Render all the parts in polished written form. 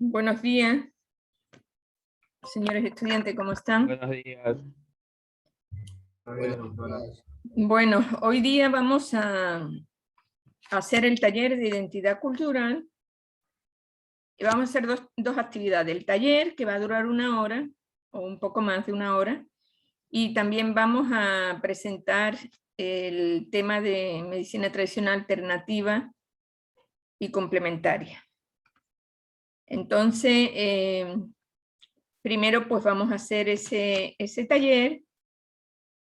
Buenos días, señores estudiantes, ¿cómo están? Buenos días. Bueno, hoy día vamos a hacer el taller de identidad cultural y vamos a hacer dos actividades. El taller, que va a durar 1 hora o un poco más de 1 hora, y también vamos a presentar el tema de medicina tradicional alternativa y complementaria. Entonces, primero pues vamos a hacer ese taller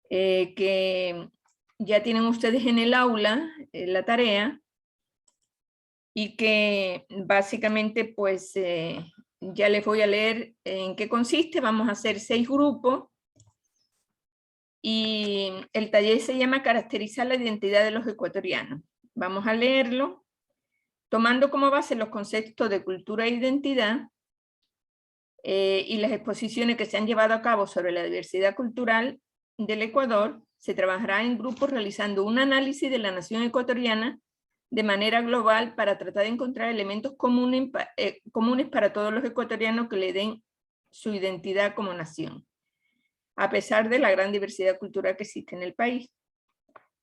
que ya tienen ustedes en el aula la tarea, y que básicamente pues ya les voy a leer en qué consiste. Vamos a hacer 6 grupos y el taller se llama Caracterizar la identidad de los ecuatorianos. Vamos a leerlo tomando como base los conceptos de cultura e identidad y las exposiciones que se han llevado a cabo sobre la diversidad cultural del Ecuador. Se trabajará en grupos realizando un análisis de la nación ecuatoriana de manera global para tratar de encontrar elementos comunes para todos los ecuatorianos que le den su identidad como nación, a pesar de la gran diversidad cultural que existe en el país.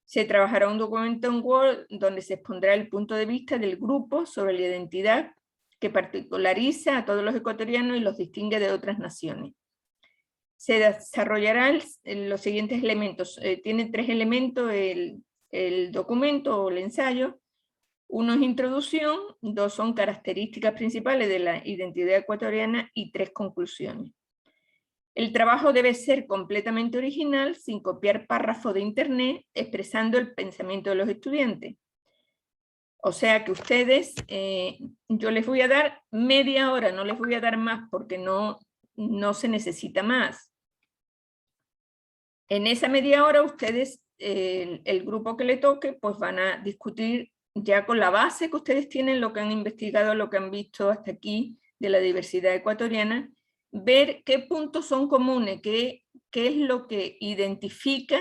Se trabajará un documento en Word donde se expondrá el punto de vista del grupo sobre la identidad que particulariza a todos los ecuatorianos y los distingue de otras naciones. Se desarrollarán los siguientes elementos. Tiene 3 elementos el documento o el ensayo. 1 es introducción, 2 son características principales de la identidad ecuatoriana y 3 conclusiones. El trabajo debe ser completamente original, sin copiar párrafos de internet, expresando el pensamiento de los estudiantes. O sea que ustedes, yo les voy a dar media hora, no les voy a dar más porque no se necesita más. En esa media hora ustedes, el grupo que le toque, pues van a discutir ya con la base que ustedes tienen, lo que han investigado, lo que han visto hasta aquí de la diversidad ecuatoriana, ver qué puntos son comunes, qué es lo que identifica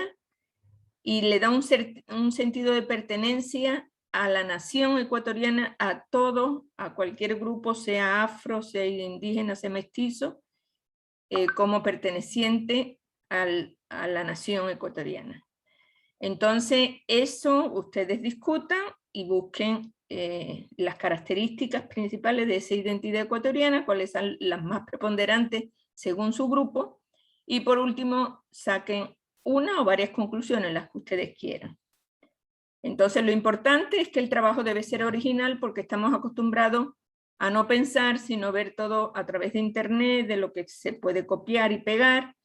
y le da un sentido de pertenencia a la nación ecuatoriana, a todo, a cualquier grupo, sea afro, sea indígena, sea mestizo, como perteneciente a la nación ecuatoriana. Entonces, eso ustedes discutan y busquen las características principales de esa identidad ecuatoriana, cuáles son las más preponderantes según su grupo, y por último, saquen una o varias conclusiones, las que ustedes quieran. Entonces, lo importante es que el trabajo debe ser original porque estamos acostumbrados a no pensar, sino ver todo a través de internet, de lo que se puede copiar y pegar.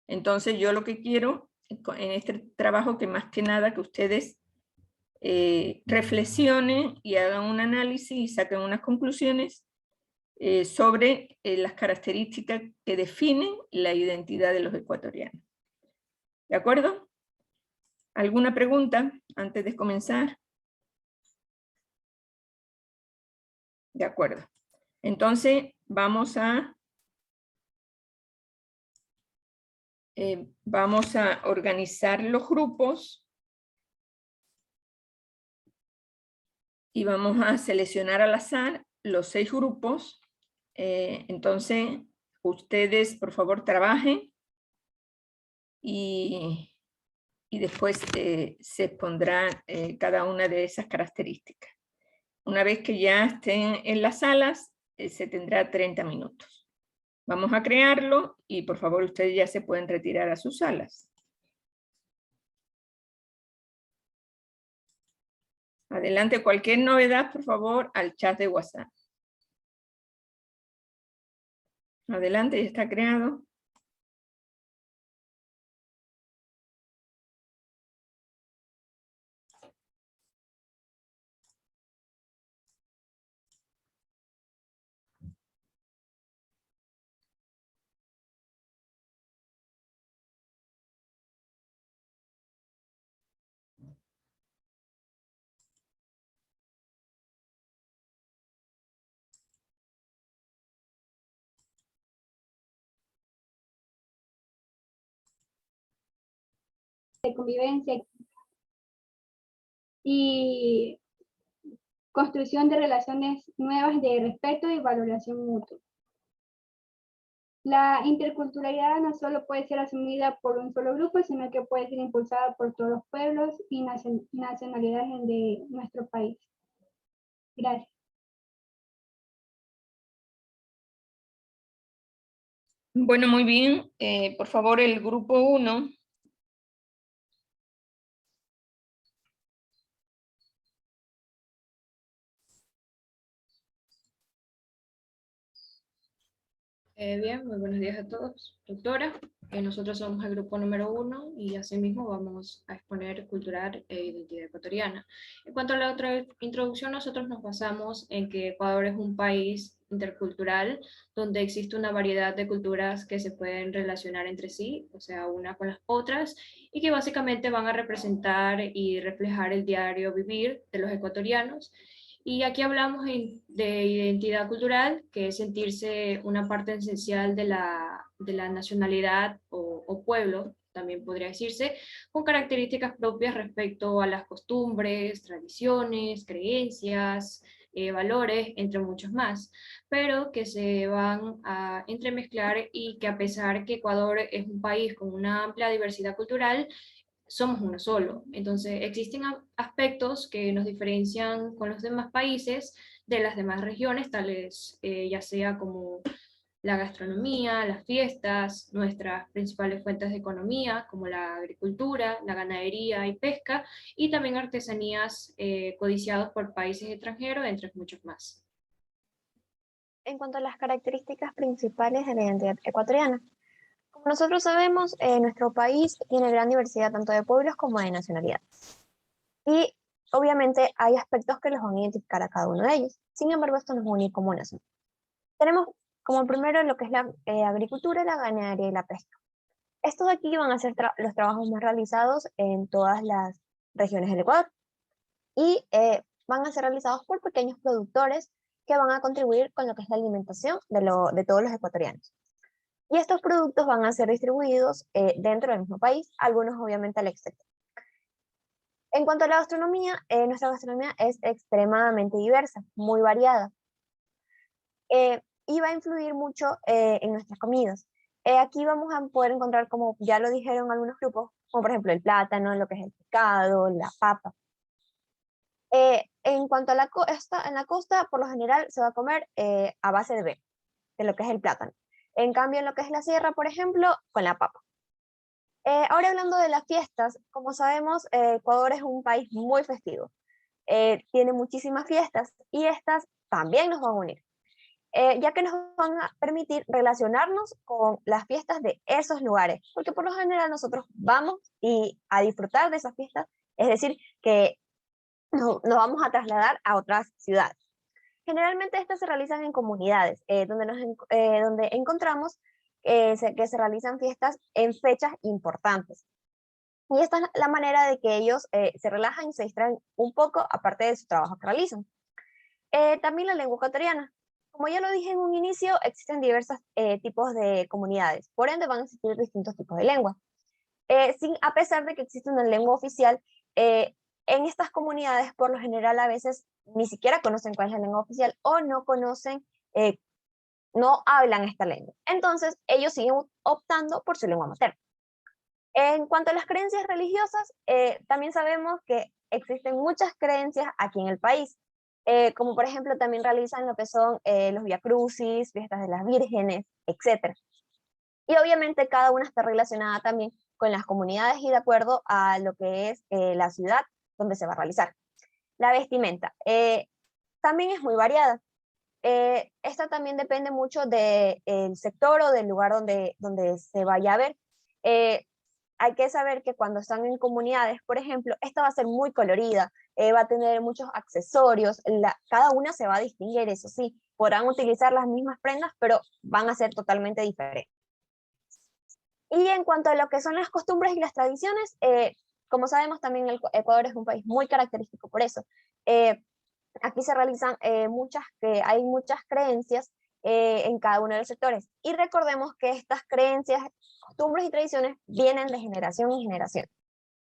Entonces, yo lo que quiero en este trabajo, que más que nada que ustedes reflexionen y hagan un análisis y saquen unas conclusiones sobre las características que definen la identidad de los ecuatorianos. ¿De acuerdo? ¿Alguna pregunta antes de comenzar? De acuerdo. Entonces, vamos a organizar los grupos y vamos a seleccionar al azar los 6 grupos. Entonces, ustedes, por favor, trabajen y después se expondrá cada una de esas características. Una vez que ya estén en las salas, se tendrá 30 minutos. Vamos a crearlo y por favor ustedes ya se pueden retirar a sus salas. Adelante, cualquier novedad, por favor, al chat de WhatsApp. Adelante, ya está creado. De convivencia y construcción de relaciones nuevas de respeto y valoración mutua. La interculturalidad no solo puede ser asumida por un solo grupo, sino que puede ser impulsada por todos los pueblos y nacionalidades de nuestro país. Gracias. Bueno, muy bien. Por favor, el grupo 1. Bien, muy buenos días a todos. Doctora, nosotros somos el grupo número 1 y asimismo vamos a exponer cultural e identidad ecuatoriana. En cuanto a la otra introducción, nosotros nos basamos en que Ecuador es un país intercultural donde existe una variedad de culturas que se pueden relacionar entre sí, o sea, una con las otras, y que básicamente van a representar y reflejar el diario vivir de los ecuatorianos. Y aquí hablamos de identidad cultural, que es sentirse una parte esencial de la nacionalidad o pueblo, también podría decirse, con características propias respecto a las costumbres, tradiciones, creencias, valores, entre muchos más, pero que se van a entremezclar y que a pesar que Ecuador es un país con una amplia diversidad cultural, somos uno solo. Entonces, existen aspectos que nos diferencian con los demás países de las demás regiones, tales ya sea como la gastronomía, las fiestas, nuestras principales fuentes de economía, como la agricultura, la ganadería y pesca, y también artesanías codiciados por países extranjeros, entre muchos más. En cuanto a las características principales de la identidad ecuatoriana, como nosotros sabemos, nuestro país tiene gran diversidad tanto de pueblos como de nacionalidad. Y obviamente hay aspectos que los van a identificar a cada uno de ellos. Sin embargo, esto nos une como nación. Tenemos como primero lo que es la agricultura, la ganadería y la pesca. Estos de aquí van a ser los trabajos más realizados en todas las regiones del Ecuador. Y van a ser realizados por pequeños productores que van a contribuir con lo que es la alimentación de todos los ecuatorianos. Y estos productos van a ser distribuidos dentro del mismo país, algunos obviamente al exterior. En cuanto a la gastronomía, nuestra gastronomía es extremadamente diversa, muy variada, y va a influir mucho en nuestras comidas. Aquí vamos a poder encontrar, como ya lo dijeron algunos grupos, como por ejemplo el plátano, lo que es el pescado, la papa. En cuanto a la costa, en la costa, por lo general se va a comer a base de lo que es el plátano. En cambio, en lo que es la sierra, por ejemplo, con la papa. Ahora hablando de las fiestas, como sabemos, Ecuador es un país muy festivo. Tiene muchísimas fiestas y estas también nos van a unir, ya que nos van a permitir relacionarnos con las fiestas de esos lugares, porque por lo general nosotros vamos a disfrutar de esas fiestas, es decir, que nos vamos a trasladar a otras ciudades. Generalmente estas se realizan en comunidades, donde encontramos que se realizan fiestas en fechas importantes. Y esta es la manera de que ellos se relajan y se distraen un poco, aparte de su trabajo que realizan. También la lengua ecuatoriana. Como ya lo dije en un inicio, existen diversos tipos de comunidades, por ende van a existir distintos tipos de lengua. A pesar de que existe una lengua oficial, en estas comunidades por lo general a veces ni siquiera conocen cuál es la lengua oficial o no conocen, no hablan esta lengua. Entonces ellos siguen optando por su lengua materna. En cuanto a las creencias religiosas, también sabemos que existen muchas creencias aquí en el país, como por ejemplo también realizan lo que son los viacrucis, fiestas de las vírgenes, etc. Y obviamente cada una está relacionada también con las comunidades y de acuerdo a lo que es la ciudad donde se va a realizar. La vestimenta también es muy variada. Esta también depende mucho del sector o del lugar donde se vaya a ver. Hay que saber que cuando están en comunidades, por ejemplo, esta va a ser muy colorida, va a tener muchos accesorios, cada una se va a distinguir, eso sí, podrán utilizar las mismas prendas, pero van a ser totalmente diferentes. Y en cuanto a lo que son las costumbres y las tradiciones, como sabemos también el Ecuador es un país muy característico por eso. Aquí se realizan hay muchas creencias en cada uno de los sectores. Y recordemos que estas creencias, costumbres y tradiciones vienen de generación en generación.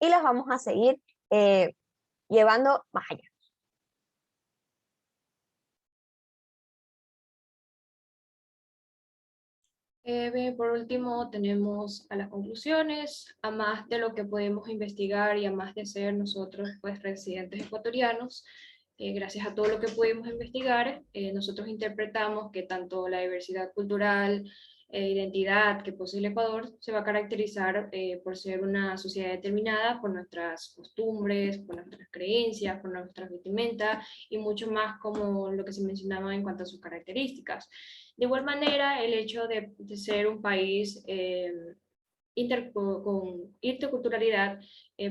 Y las vamos a seguir llevando más allá. Bien, por último tenemos a las conclusiones, a más de lo que podemos investigar y a más de ser nosotros pues residentes ecuatorianos, gracias a todo lo que pudimos investigar, nosotros interpretamos que tanto la diversidad cultural, identidad que posee el Ecuador se va a caracterizar por ser una sociedad determinada por nuestras costumbres, por nuestras creencias, por nuestras vestimentas y mucho más como lo que se mencionaba en cuanto a sus características. De igual manera, el hecho de ser un país con interculturalidad,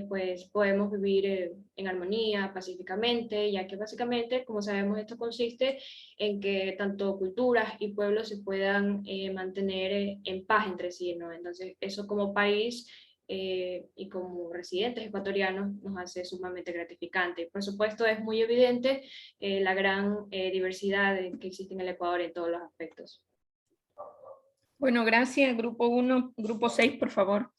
pues podemos vivir en armonía, pacíficamente, ya que básicamente, como sabemos, esto consiste en que tanto culturas y pueblos se puedan mantener en paz entre sí, ¿no? Entonces, eso como país y como residentes ecuatorianos nos hace sumamente gratificante. Por supuesto, es muy evidente la gran diversidad que existe en el Ecuador en todos los aspectos. Bueno, gracias. Grupo 1, grupo 6, por favor.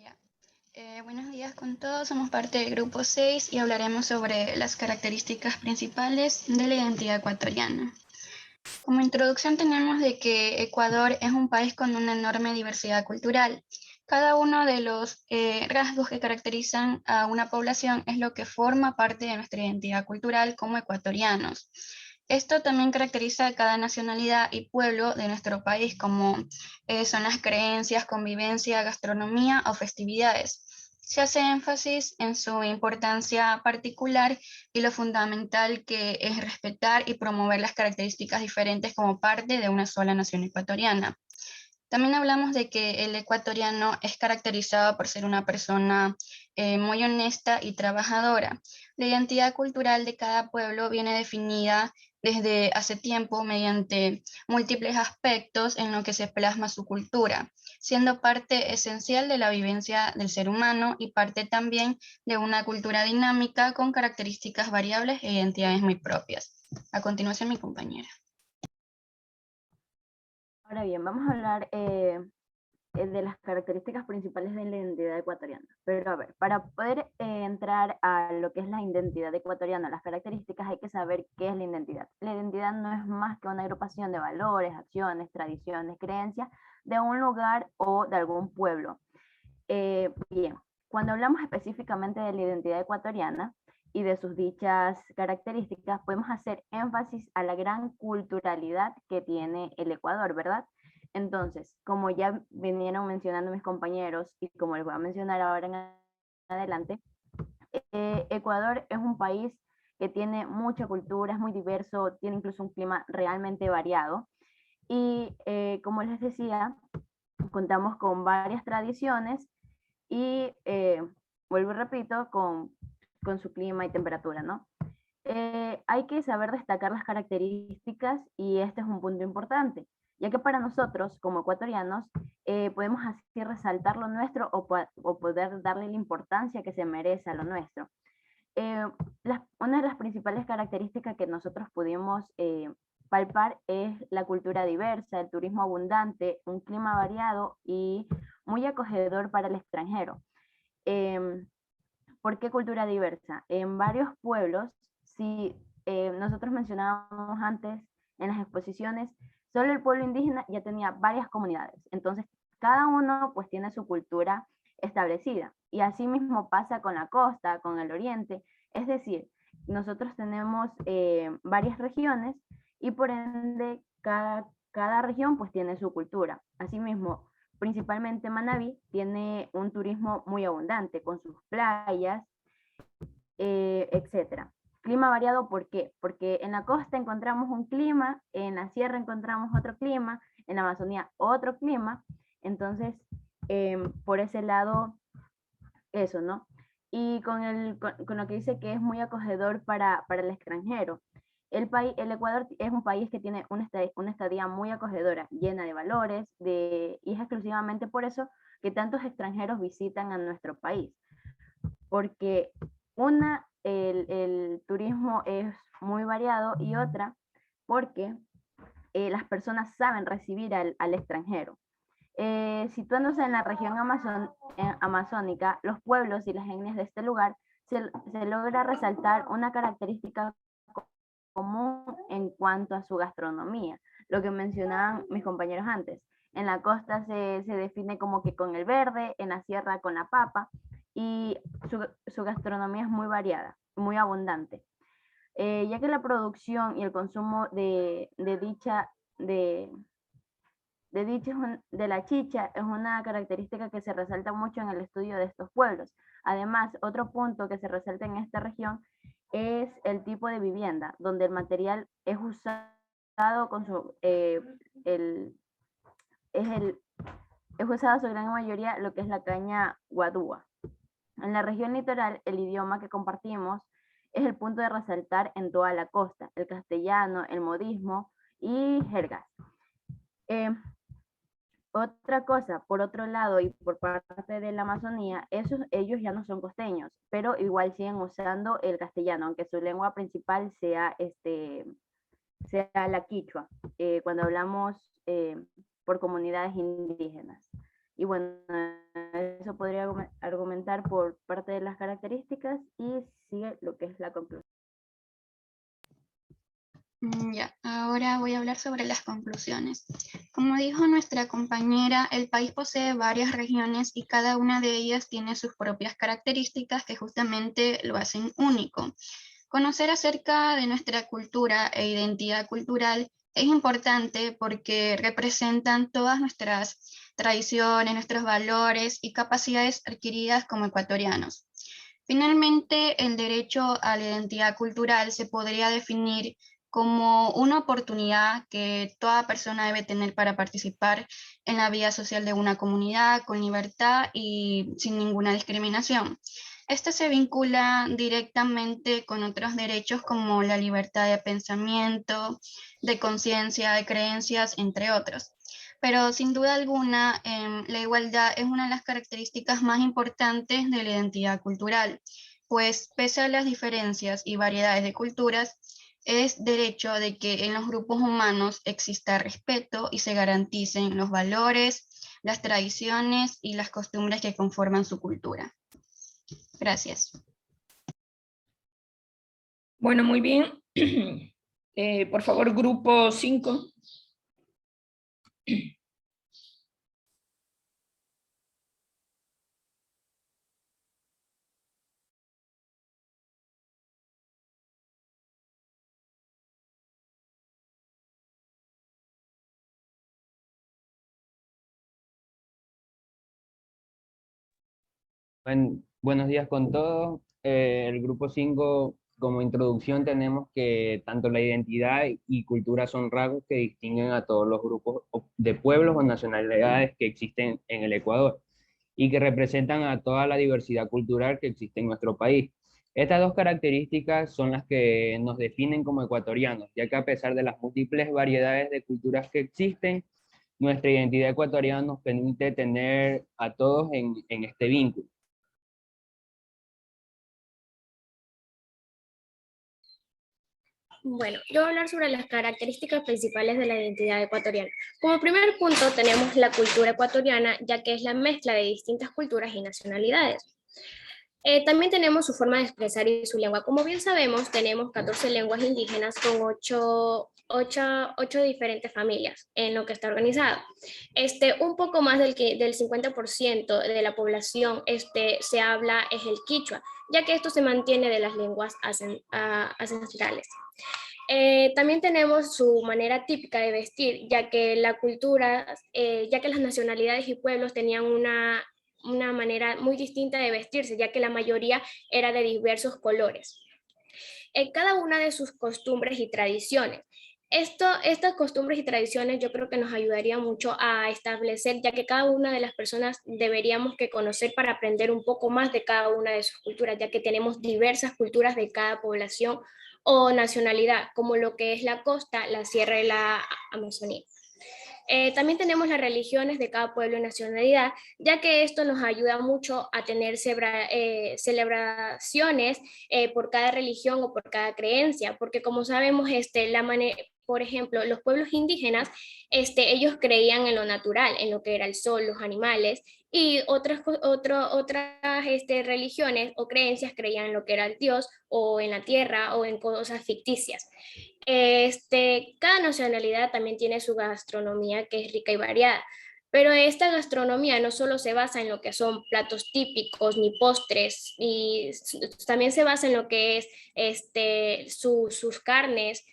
Ya. Buenos días con todos, somos parte del grupo 6 y hablaremos sobre las características principales de la identidad ecuatoriana. Como introducción tenemos de que Ecuador es un país con una enorme diversidad cultural. Cada uno de los rasgos que caracterizan a una población es lo que forma parte de nuestra identidad cultural como ecuatorianos. Esto también caracteriza a cada nacionalidad y pueblo de nuestro país, como son las creencias, convivencia, gastronomía o festividades. Se hace énfasis en su importancia particular y lo fundamental que es respetar y promover las características diferentes como parte de una sola nación ecuatoriana. También hablamos de que el ecuatoriano es caracterizado por ser una persona muy honesta y trabajadora. La identidad cultural de cada pueblo viene definida desde hace tiempo mediante múltiples aspectos en lo que se plasma su cultura, siendo parte esencial de la vivencia del ser humano y parte también de una cultura dinámica con características variables e identidades muy propias. A continuación, mi compañera. Ahora bien, vamos a hablar de las características principales de la identidad ecuatoriana. Pero a ver, para poder entrar a lo que es la identidad ecuatoriana, las características, hay que saber qué es la identidad. La identidad no es más que una agrupación de valores, acciones, tradiciones, creencias de un lugar o de algún pueblo. Bien, cuando hablamos específicamente de la identidad ecuatoriana y de sus dichas características, podemos hacer énfasis a la gran culturalidad que tiene el Ecuador, ¿verdad? Entonces, como ya vinieron mencionando mis compañeros y como les voy a mencionar ahora en adelante, Ecuador es un país que tiene mucha cultura, es muy diverso, tiene incluso un clima realmente variado. Y como les decía, contamos con varias tradiciones y, vuelvo y repito, con su clima y temperatura, ¿no? Hay que saber destacar las características y este es un punto importante, ya que para nosotros como ecuatorianos podemos así resaltar lo nuestro o poder darle la importancia que se merece a lo nuestro. Una de las principales características que nosotros pudimos palpar es la cultura diversa, el turismo abundante, un clima variado y muy acogedor para el extranjero. ¿Por qué cultura diversa? En varios pueblos, si nosotros mencionábamos antes en las exposiciones, solo el pueblo indígena ya tenía varias comunidades. Entonces, cada uno pues tiene su cultura establecida. Y así mismo pasa con la costa, con el oriente. Es decir, nosotros tenemos varias regiones y por ende cada región pues tiene su cultura. Asimismo, principalmente Manabí tiene un turismo muy abundante con sus playas, etc. Clima variado, ¿por qué? Porque en la costa encontramos un clima, en la sierra encontramos otro clima, en la Amazonía otro clima, entonces por ese lado eso, ¿no? Y con lo que dice que es muy acogedor para el extranjero. El Ecuador es un país que tiene una estadía muy acogedora, llena de valores, y es exclusivamente por eso que tantos extranjeros visitan a nuestro país. Porque una el turismo es muy variado, y otra porque las personas saben recibir al extranjero. Situándose en la región amazónica, los pueblos y las etnias de este lugar se logra resaltar una característica común en cuanto a su gastronomía, lo que mencionaban mis compañeros antes. En la costa se define como que con el verde, en la sierra con la papa, y su gastronomía es muy variada, muy abundante. Ya que la producción y el consumo de la chicha es una característica que se resalta mucho en el estudio de estos pueblos. Además, otro punto que se resalta en esta región es el tipo de vivienda, donde el material es usado con es usado su gran mayoría lo que es la caña guadúa. En la región litoral, el idioma que compartimos es el punto de resaltar en toda la costa: el castellano, el modismo y jergas. Otra cosa, por otro lado, y por parte de la Amazonía, ellos ya no son costeños, pero igual siguen usando el castellano, aunque su lengua principal sea la quichua, cuando hablamos por comunidades indígenas. Y bueno, eso podría argumentar por parte de las características, y sigue lo que es la conclusión. Ya, ahora voy a hablar sobre las conclusiones. Como dijo nuestra compañera, el país posee varias regiones y cada una de ellas tiene sus propias características que justamente lo hacen único. Conocer acerca de nuestra cultura e identidad cultural es importante porque representan todas nuestras tradiciones, nuestros valores y capacidades adquiridas como ecuatorianos. Finalmente, el derecho a la identidad cultural se podría definir como una oportunidad que toda persona debe tener para participar en la vida social de una comunidad con libertad y sin ninguna discriminación. Este se vincula directamente con otros derechos como la libertad de pensamiento, de conciencia, de creencias, entre otros. Pero sin duda alguna, la igualdad es una de las características más importantes de la identidad cultural, pues pese a las diferencias y variedades de culturas, es derecho de que en los grupos humanos exista respeto y se garanticen los valores, las tradiciones y las costumbres que conforman su cultura. Gracias. Bueno, muy bien. Por favor, grupo 5. Buenos días con todos. El grupo 5, como introducción, tenemos que tanto la identidad y cultura son rasgos que distinguen a todos los grupos de pueblos o nacionalidades que existen en el Ecuador y que representan a toda la diversidad cultural que existe en nuestro país. Estas dos características son las que nos definen como ecuatorianos, ya que a pesar de las múltiples variedades de culturas que existen, nuestra identidad ecuatoriana nos permite tener a todos en este vínculo. Bueno, yo voy a hablar sobre las características principales de la identidad ecuatoriana. Como primer punto tenemos la cultura ecuatoriana, ya que es la mezcla de distintas culturas y nacionalidades. También tenemos su forma de expresar y su lengua. Como bien sabemos, tenemos 14 lenguas indígenas con 8 diferentes familias en lo que está organizado. Un poco más del 50% de la población se habla es el quichua, ya que esto se mantiene de las lenguas ancestrales. También tenemos su manera típica de vestir, ya que las nacionalidades y pueblos tenían una manera muy distinta de vestirse, ya que la mayoría era de diversos colores. Cada una de sus costumbres y tradiciones. Estas costumbres y tradiciones yo creo que nos ayudaría mucho a establecer, ya que cada una de las personas deberíamos que conocer para aprender un poco más de cada una de sus culturas, ya que tenemos diversas culturas de cada población o nacionalidad, como lo que es la costa, la sierra y la Amazonía. También tenemos las religiones de cada pueblo y nacionalidad, ya que esto nos ayuda mucho a tener celebraciones por cada religión o por cada creencia, porque como sabemos, por ejemplo, los pueblos indígenas, ellos creían en lo natural, en lo que era el sol, los animales, y otras religiones o creencias creían en lo que era el Dios o en la tierra o en cosas ficticias. Cada nacionalidad también tiene su gastronomía que es rica y variada, pero esta gastronomía no solo se basa en lo que son platos típicos ni postres, y también se basa en lo que es sus carnes,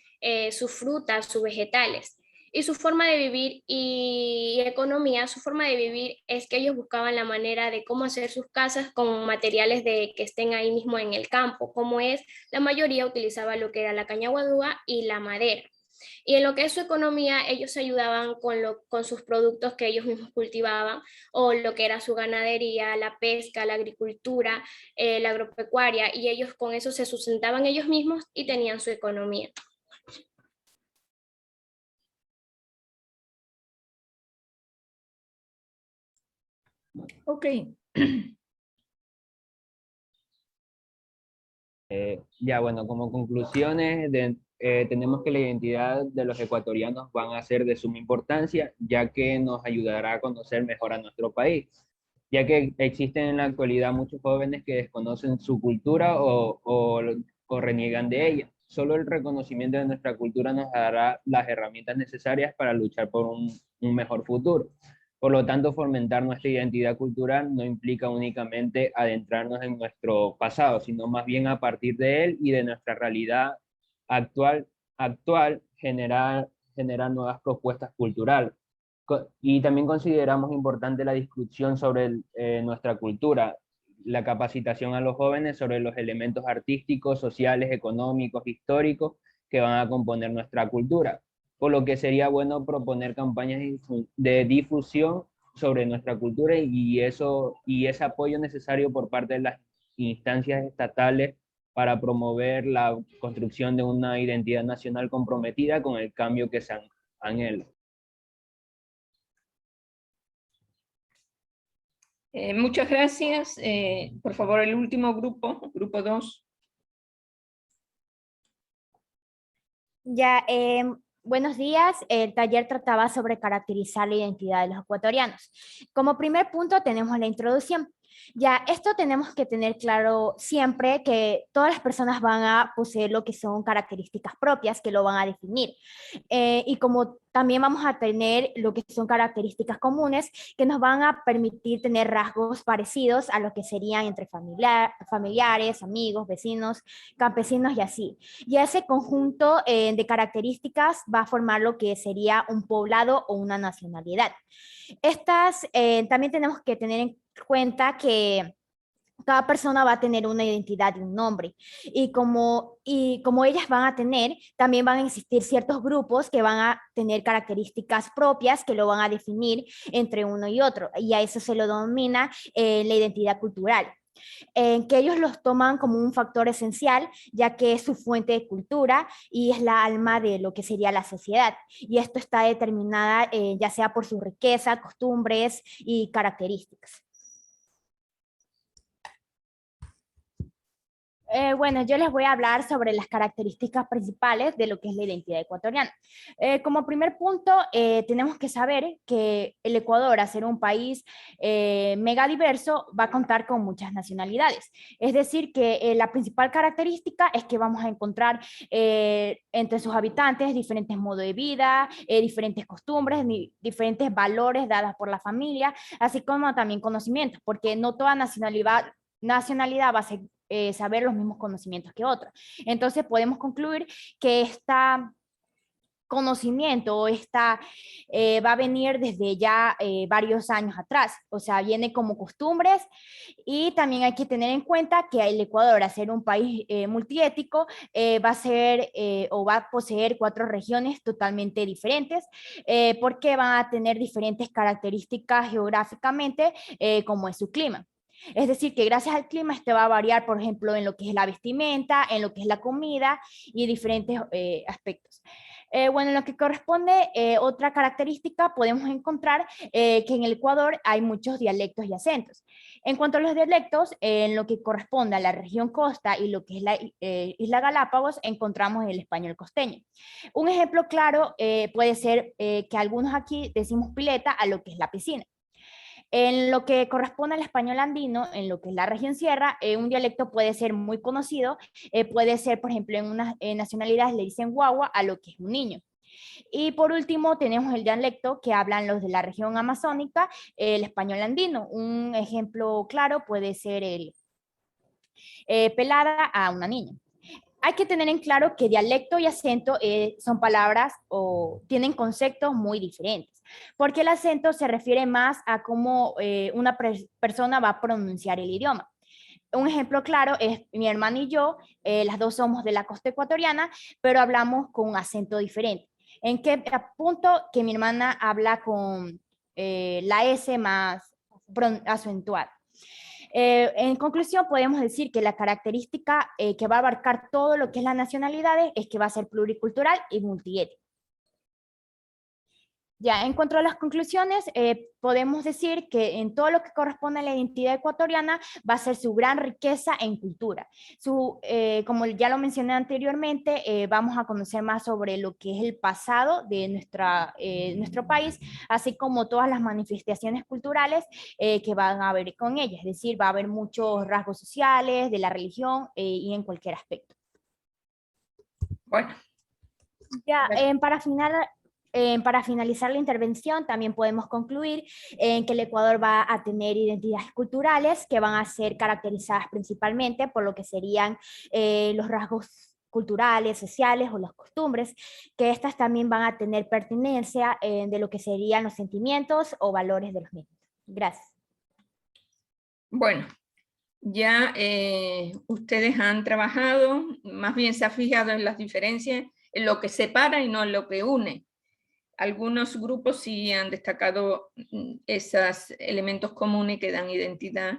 sus frutas, sus vegetales. Y su forma de vivir y economía, su forma de vivir es que ellos buscaban la manera de cómo hacer sus casas con materiales que estén ahí mismo en el campo, como es, la mayoría utilizaba lo que era la caña guadúa y la madera. Y en lo que es su economía, ellos se ayudaban con sus productos que ellos mismos cultivaban, o lo que era su ganadería, la pesca, la agricultura, la agropecuaria, y ellos con eso se sustentaban ellos mismos y tenían su economía. Ok. Ya, bueno, como conclusiones, tenemos que la identidad de los ecuatorianos van a ser de suma importancia, ya que nos ayudará a conocer mejor a nuestro país, ya que existen en la actualidad muchos jóvenes que desconocen su cultura o reniegan de ella. Solo el reconocimiento de nuestra cultura nos dará las herramientas necesarias para luchar por un mejor futuro. Por lo tanto, fomentar nuestra identidad cultural no implica únicamente adentrarnos en nuestro pasado, sino más bien a partir de él y de nuestra realidad actual generar nuevas propuestas culturales. Y también consideramos importante la discusión sobre nuestra cultura, la capacitación a los jóvenes sobre los elementos artísticos, sociales, económicos, históricos que van a componer nuestra cultura, por lo que sería bueno proponer campañas de difusión sobre nuestra cultura y ese apoyo necesario por parte de las instancias estatales para promover la construcción de una identidad nacional comprometida con el cambio que se anhela. Muchas gracias. Por favor, el último grupo, grupo 2. Ya, buenos días. El taller trataba sobre caracterizar la identidad de los ecuatorianos. Como primer punto tenemos la introducción. Ya, esto tenemos que tener claro siempre que todas las personas van a poseer lo que son características propias que lo van a definir. Y como también vamos a tener lo que son características comunes que nos van a permitir tener rasgos parecidos a lo que serían entre familiares, amigos, vecinos, campesinos y así. Y ese conjunto de características va a formar lo que sería un poblado o una nacionalidad. Estas también tenemos que tener en cuenta que cada persona va a tener una identidad y un nombre. Y como ellas van a tener, también van a existir ciertos grupos que van a tener características propias que lo van a definir entre uno y otro. Y a eso se lo denomina la identidad cultural. Que ellos los toman como un factor esencial, ya que es su fuente de cultura y es la alma de lo que sería la sociedad. Y esto está determinada ya sea por su riqueza, costumbres y características. Bueno, yo les voy a hablar sobre las características principales de lo que es la identidad ecuatoriana. Como primer punto, tenemos que saber que el Ecuador, al ser un país mega diverso, va a contar con muchas nacionalidades. Es decir, que la principal característica es que vamos a encontrar entre sus habitantes diferentes modos de vida, diferentes costumbres, diferentes valores dadas por la familia, así como también conocimientos, porque no toda nacionalidad va a ser saber los mismos conocimientos que otra. Entonces podemos concluir que esta conocimiento va a venir desde ya varios años atrás, o sea, viene como costumbres. Y también hay que tener en cuenta que el Ecuador, al ser un país multiétnico, va a poseer 4 regiones totalmente diferentes, porque van a tener diferentes características geográficamente, como es su clima. Es decir, que gracias al clima este va a variar, por ejemplo, en lo que es la vestimenta, en lo que es la comida y diferentes aspectos. Bueno, en lo que corresponde, otra característica, podemos encontrar que en el Ecuador hay muchos dialectos y acentos. En cuanto a los dialectos, en lo que corresponde a la región costa y lo que es la isla Galápagos, encontramos el español costeño. Un ejemplo claro puede ser que algunos aquí decimos pileta a lo que es la piscina. En lo que corresponde al español andino, en lo que es la región sierra, un dialecto puede ser muy conocido, puede ser, por ejemplo, en unas nacionalidades le dicen guagua a lo que es un niño. Y por último tenemos el dialecto que hablan los de la región amazónica, el español andino. Un ejemplo claro puede ser el pelada a una niña. Hay que tener en claro que dialecto y acento son palabras o tienen conceptos muy diferentes, porque el acento se refiere más a cómo una persona va a pronunciar el idioma. Un ejemplo claro es mi hermana y yo, las dos somos de la costa ecuatoriana, pero hablamos con un acento diferente. ¿En qué punto? Que mi hermana habla con la S más acentuada. En conclusión, podemos decir que la característica que va a abarcar todo lo que es las nacionalidades es que va a ser pluricultural y multiétnico. Ya, en cuanto a las conclusiones, podemos decir que en todo lo que corresponde a la identidad ecuatoriana va a ser su gran riqueza en cultura. Como ya lo mencioné anteriormente, vamos a conocer más sobre lo que es el pasado de nuestro país, así como todas las manifestaciones culturales que van a haber con ella. Es decir, va a haber muchos rasgos sociales, de la religión y en cualquier aspecto. Bueno. Ya, para finalizar la intervención, también podemos concluir en que el Ecuador va a tener identidades culturales que van a ser caracterizadas principalmente por lo que serían los rasgos culturales, sociales o las costumbres, que estas también van a tener pertinencia de lo que serían los sentimientos o valores de los mismos. Gracias. Bueno, ya ustedes han trabajado, más bien se ha fijado en las diferencias, en lo que separa y no en lo que une. Algunos grupos sí han destacado esos elementos comunes que dan identidad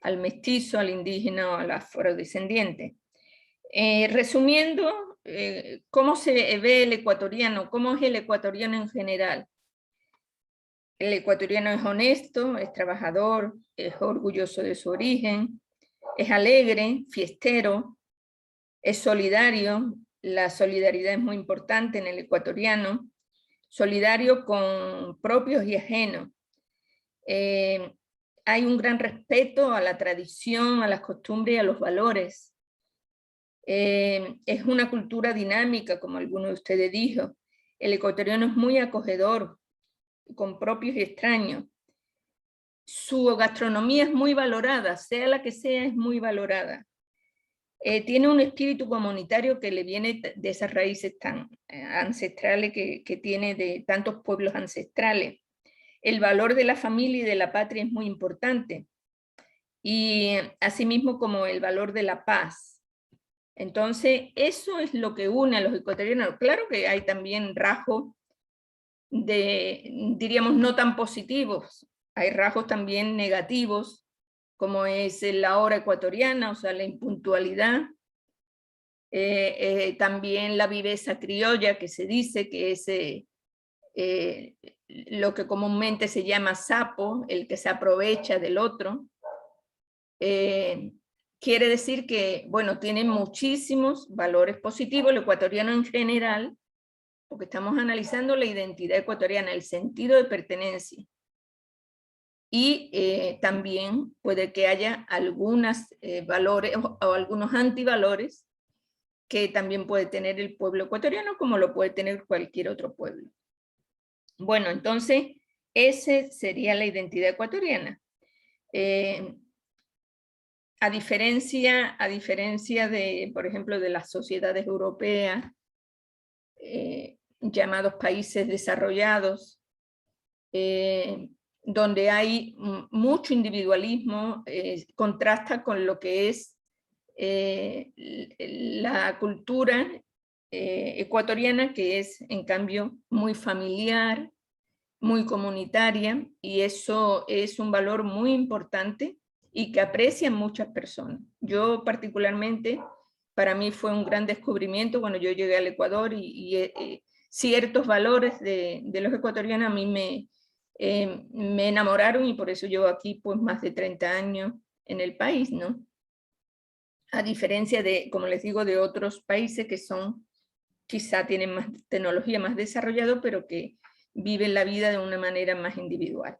al mestizo, al indígena o al afrodescendiente. Resumiendo, ¿cómo se ve el ecuatoriano? ¿Cómo es el ecuatoriano en general? El ecuatoriano es honesto, es trabajador, es orgulloso de su origen, es alegre, fiestero, es solidario. La solidaridad es muy importante en el ecuatoriano. Solidario con propios y ajenos. Hay un gran respeto a la tradición, a las costumbres y a los valores. Es una cultura dinámica, como alguno de ustedes dijo. El ecuatoriano es muy acogedor, con propios y extraños. Su gastronomía es muy valorada, sea la que sea, es muy valorada. Tiene un espíritu comunitario que le viene de esas raíces tan ancestrales que tiene de tantos pueblos ancestrales. El valor de la familia y de la patria es muy importante. Y asimismo como el valor de la paz. Entonces, eso es lo que une a los ecuatorianos. Claro que hay también rasgos diríamos, no tan positivos. Hay rasgos también negativos, como es la hora ecuatoriana, o sea, la impuntualidad. También la viveza criolla, que se dice que es lo que comúnmente se llama sapo, el que se aprovecha del otro. Quiere decir que, bueno, tiene muchísimos valores positivos, el ecuatoriano en general, porque estamos analizando la identidad ecuatoriana, el sentido de pertenencia. Y también puede que haya algunos valores o algunos antivalores que también puede tener el pueblo ecuatoriano, como lo puede tener cualquier otro pueblo. Bueno, entonces, esa sería la identidad ecuatoriana. A diferencia de, por ejemplo, de las sociedades europeas, llamados países desarrollados, donde hay mucho individualismo, contrasta con lo que es la cultura ecuatoriana, que es en cambio muy familiar, muy comunitaria, y eso es un valor muy importante y que aprecian muchas personas. Yo particularmente, para mí fue un gran descubrimiento cuando yo llegué al Ecuador y ciertos valores de los ecuatorianos a mí me enamoraron, y por eso llevo aquí pues más de 30 años en el país, ¿no? A diferencia de, como les digo, de otros países que son, quizá tienen más tecnología más desarrollada, pero que viven la vida de una manera más individual.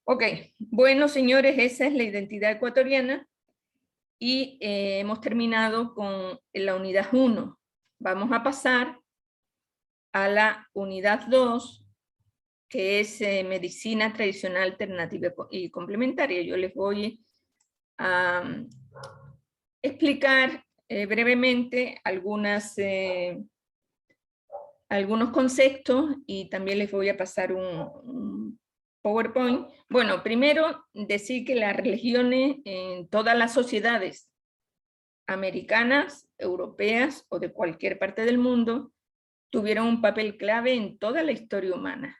Ok, bueno señores, esa es la identidad ecuatoriana y hemos terminado con la unidad 1. Vamos a pasar a la unidad 2, que es medicina tradicional, alternativa y complementaria. Yo les voy a explicar brevemente algunos conceptos y también les voy a pasar un PowerPoint. Bueno, primero decir que las religiones en todas las sociedades americanas, europeas o de cualquier parte del mundo tuvieron un papel clave en toda la historia humana,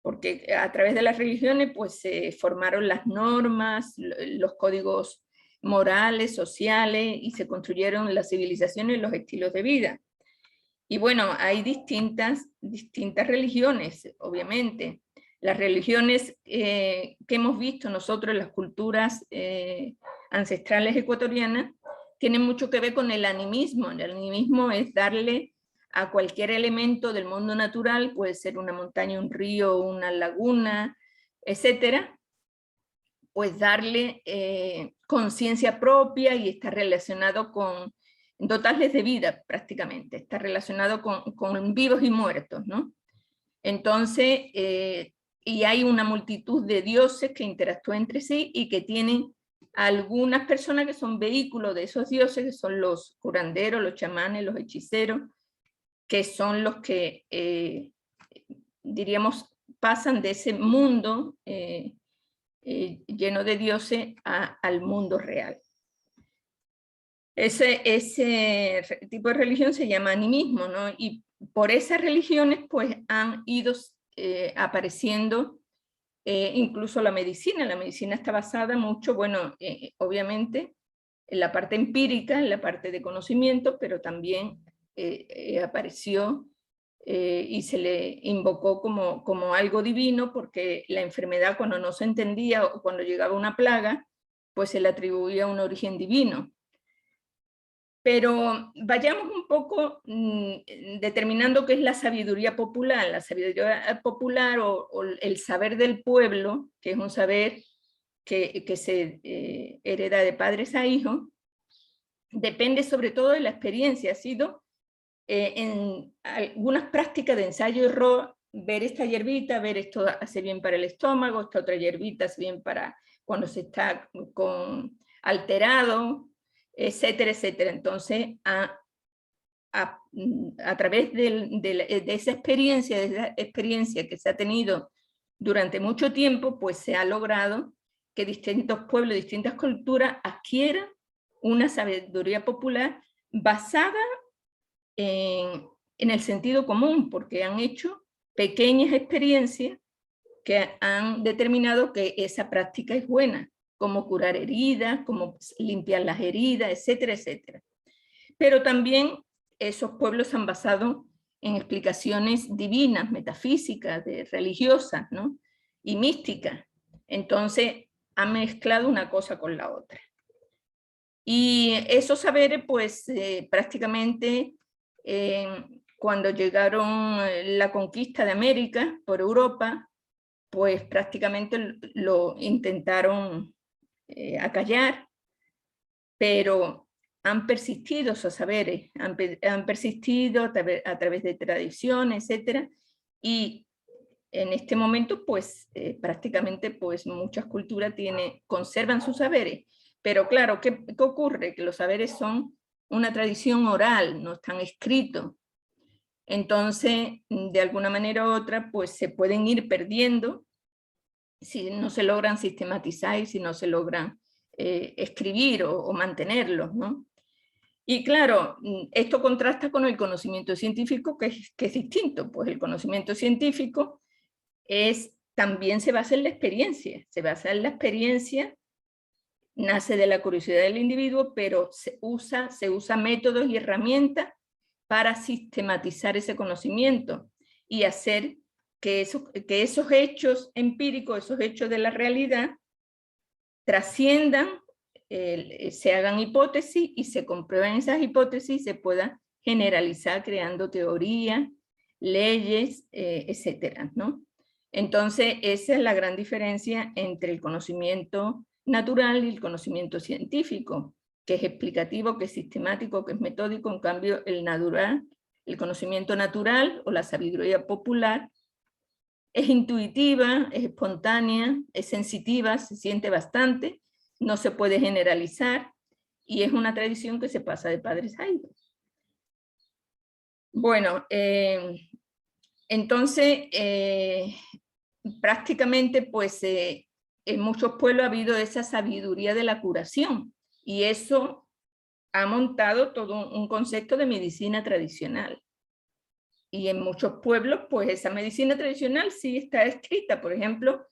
porque a través de las religiones pues se formaron las normas, los códigos morales, sociales, y se construyeron las civilizaciones y los estilos de vida. Y bueno, hay distintas religiones, obviamente. Las religiones que hemos visto nosotros en las culturas ancestrales ecuatorianas tienen mucho que ver con el animismo. El animismo es darle a cualquier elemento del mundo natural, puede ser una montaña, un río, una laguna, etcétera, pues darle conciencia propia, y está relacionado con dotarles de vida prácticamente, está relacionado con vivos y muertos, ¿no? Entonces, y hay una multitud de dioses que interactúan entre sí y que tienen algunas personas que son vehículos de esos dioses, que son los curanderos, los chamanes, los hechiceros, que son los que, diríamos, pasan de ese mundo lleno de dioses al mundo real. Ese tipo de religión se llama animismo, ¿no? Y por esas religiones pues han ido apareciendo incluso la medicina. La medicina está basada mucho, bueno, obviamente en la parte empírica, en la parte de conocimiento, pero también apareció y se le invocó como algo divino, porque la enfermedad, cuando no se entendía o cuando llegaba una plaga, pues se le atribuía un origen divino. Pero vayamos un poco determinando qué es la sabiduría popular. La sabiduría popular o el saber del pueblo, que es un saber que se hereda de padres a hijos, depende sobre todo de la experiencia. Ha sido en algunas prácticas de ensayo y error, ver esta hierbita, ver esto hace bien para el estómago, esta otra hierbita hace bien para cuando se está alterado, etcétera, etcétera. Entonces, a través de esa experiencia que se ha tenido durante mucho tiempo, pues se ha logrado que distintos pueblos, distintas culturas adquieran una sabiduría popular basada en el sentido común, porque han hecho pequeñas experiencias que han determinado que esa práctica es buena, como curar heridas, como limpiar las heridas, etcétera, etcétera. Pero también esos pueblos se han basado en explicaciones divinas, metafísicas, religiosas, ¿no? Y místicas. Entonces han mezclado una cosa con la otra. Y esos saberes, pues prácticamente cuando llegaron la conquista de América por Europa, pues prácticamente lo intentaron acallar, pero han persistido esos saberes, han persistido a través de tradiciones, etcétera, y en este momento pues prácticamente pues muchas culturas conservan sus saberes, pero claro, ¿qué ocurre? Que los saberes son una tradición oral, no están escritos. Entonces, de alguna manera u otra, pues se pueden ir perdiendo si no se logran sistematizar y si no se logran escribir o mantenerlos, ¿no? Y claro, esto contrasta con el conocimiento científico, que es distinto. Pues el conocimiento científico también se basa en la experiencia, nace de la curiosidad del individuo, pero se usa métodos y herramientas para sistematizar ese conocimiento y hacer que esos hechos empíricos, esos hechos de la realidad, trasciendan, se hagan hipótesis y se comprueben esas hipótesis y se pueda generalizar creando teorías, leyes, etcétera, ¿no? Entonces, esa es la gran diferencia entre el conocimiento natural y el conocimiento científico, que es explicativo, que es sistemático, que es metódico. En cambio, el natural, el conocimiento natural o la sabiduría popular es intuitiva, es espontánea, es sensitiva, se siente bastante, no se puede generalizar y es una tradición que se pasa de padres a hijos. Bueno, entonces, prácticamente, pues, en muchos pueblos ha habido esa sabiduría de la curación y eso ha montado todo un concepto de medicina tradicional. Y en muchos pueblos, pues esa medicina tradicional sí está escrita. Por ejemplo,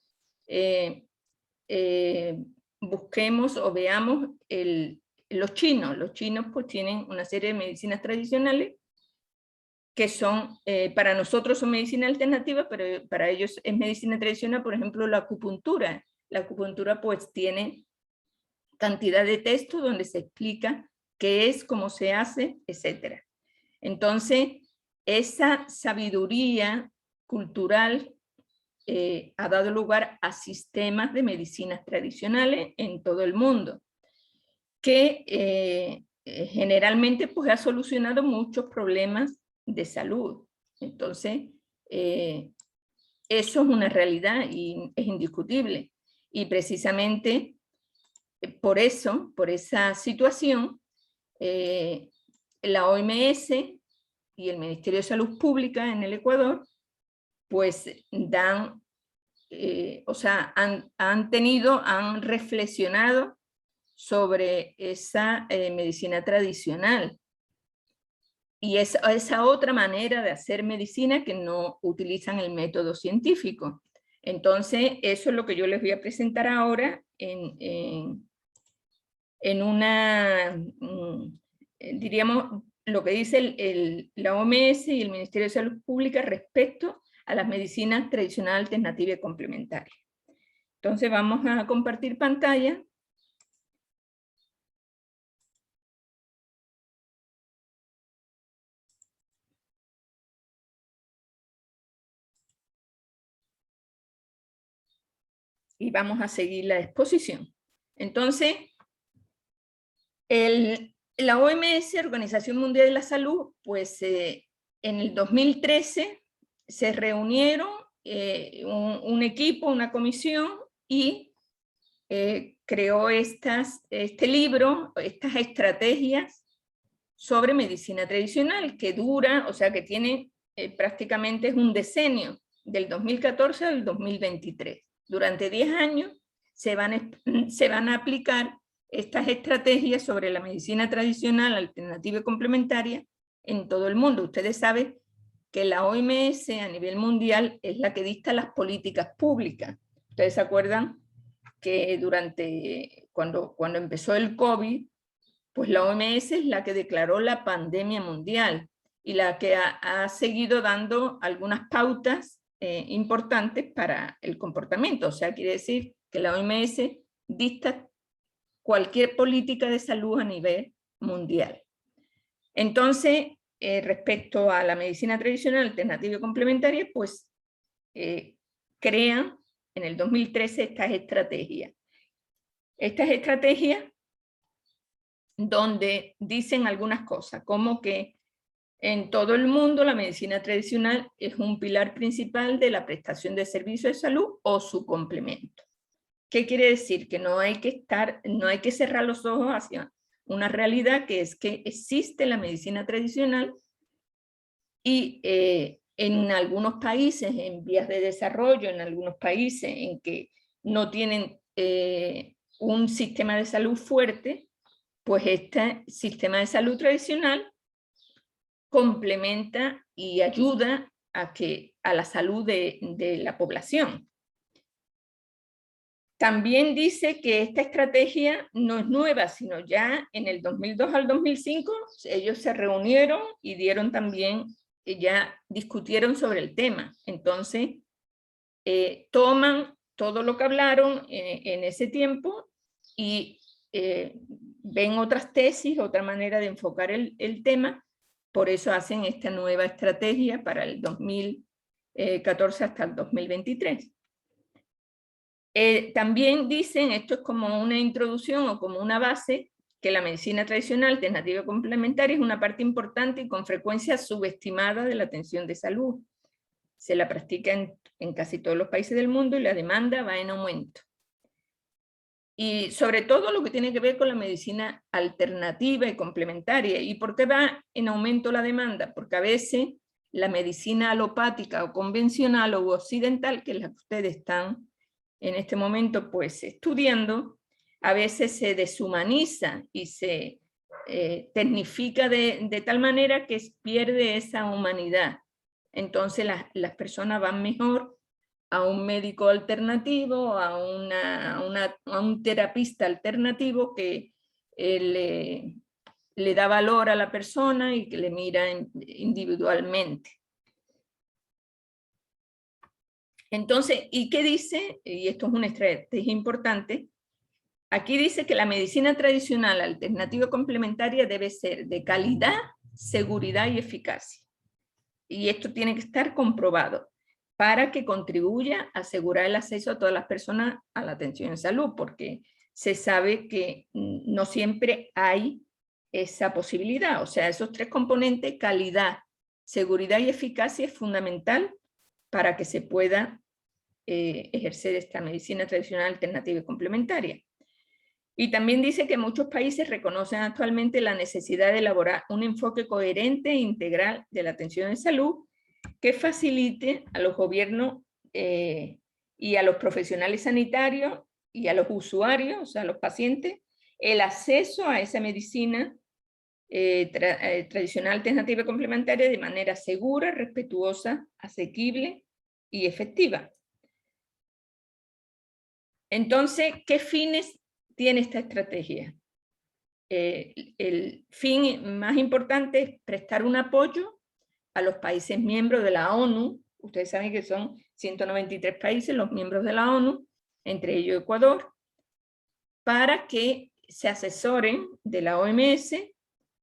busquemos o veamos los chinos. Los chinos pues tienen una serie de medicinas tradicionales que son, para nosotros son medicina alternativa, pero para ellos es medicina tradicional. Por ejemplo, la acupuntura. La acupuntura pues tiene cantidad de textos donde se explica qué es, cómo se hace, etc. Entonces, esa sabiduría cultural ha dado lugar a sistemas de medicinas tradicionales en todo el mundo, que generalmente pues, ha solucionado muchos problemas de salud. Entonces, eso es una realidad y es indiscutible. Y precisamente por eso, por esa situación, la OMS y el Ministerio de Salud Pública en el Ecuador, pues dan, o sea, han reflexionado sobre esa medicina tradicional y esa otra manera de hacer medicina que no utilizan el método científico. Entonces, eso es lo que yo les voy a presentar ahora en una, diríamos, lo que dice la OMS y el Ministerio de Salud Pública respecto a las medicinas tradicionales, alternativas y complementarias. Entonces vamos a compartir pantalla. Y vamos a seguir la exposición. Entonces, la OMS, Organización Mundial de la Salud, pues en el 2013 se reunieron un equipo, una comisión, y creó este libro, estas estrategias sobre medicina tradicional, que dura, o sea que tiene prácticamente un decenio, del 2014 al 2023. Durante 10 años se van a aplicar estas estrategias sobre la medicina tradicional, alternativa y complementaria en todo el mundo. Ustedes saben que la OMS a nivel mundial es la que dicta las políticas públicas. Ustedes se acuerdan que cuando empezó el COVID, pues la OMS es la que declaró la pandemia mundial y la que ha seguido dando algunas pautas importantes para el comportamiento. O sea, quiere decir que la OMS dicta cualquier política de salud a nivel mundial. Entonces, respecto a la medicina tradicional, alternativa y complementaria, pues crean en el 2013 estas estrategias. Estas estrategias donde dicen algunas cosas, como que en todo el mundo la medicina tradicional es un pilar principal de la prestación de servicios de salud o su complemento. ¿Qué quiere decir? Que no hay que cerrar los ojos hacia una realidad, que es que existe la medicina tradicional y en algunos países en vías de desarrollo, en algunos países en que no tienen un sistema de salud fuerte, pues este sistema de salud tradicional complementa y ayuda a la salud de la población. También dice que esta estrategia no es nueva, sino ya en el 2002 al 2005 ellos se reunieron y dieron también, ya discutieron sobre el tema. Entonces, toman todo lo que hablaron en ese tiempo y ven otras tesis, otra manera de enfocar el tema. Por eso hacen esta nueva estrategia para el 2014 hasta el 2023. También dicen, esto es como una introducción o como una base, que la medicina tradicional, alternativa complementaria, es una parte importante y con frecuencia subestimada de la atención de salud. Se la practica en casi todos los países del mundo y la demanda va en aumento. Y sobre todo lo que tiene que ver con la medicina alternativa y complementaria. ¿Y por qué va en aumento la demanda? Porque a veces la medicina alopática o convencional o occidental, que es la que ustedes están en este momento pues estudiando, a veces se deshumaniza y se tecnifica de tal manera que pierde esa humanidad. Entonces las personas van mejor a un médico alternativo, a un terapista alternativo que le da valor a la persona y que le mira individualmente. Entonces, ¿y qué dice? Y esto es una estrategia importante. Aquí dice que la medicina tradicional alternativa complementaria debe ser de calidad, seguridad y eficacia. Y esto tiene que estar comprobado para que contribuya a asegurar el acceso a todas las personas a la atención en salud, porque se sabe que no siempre hay esa posibilidad. O sea, esos tres componentes, calidad, seguridad y eficacia, es fundamental para que se pueda ejercer esta medicina tradicional alternativa y complementaria. Y también dice que muchos países reconocen actualmente la necesidad de elaborar un enfoque coherente e integral de la atención en salud que facilite a los gobiernos y a los profesionales sanitarios y a los usuarios, o sea, a los pacientes, el acceso a esa medicina tradicional alternativa y complementaria de manera segura, respetuosa, asequible y efectiva. Entonces, ¿qué fines tiene esta estrategia? El fin más importante es prestar un apoyo a los países miembros de la ONU. Ustedes saben que son 193 países los miembros de la ONU, entre ellos Ecuador, para que se asesoren de la OMS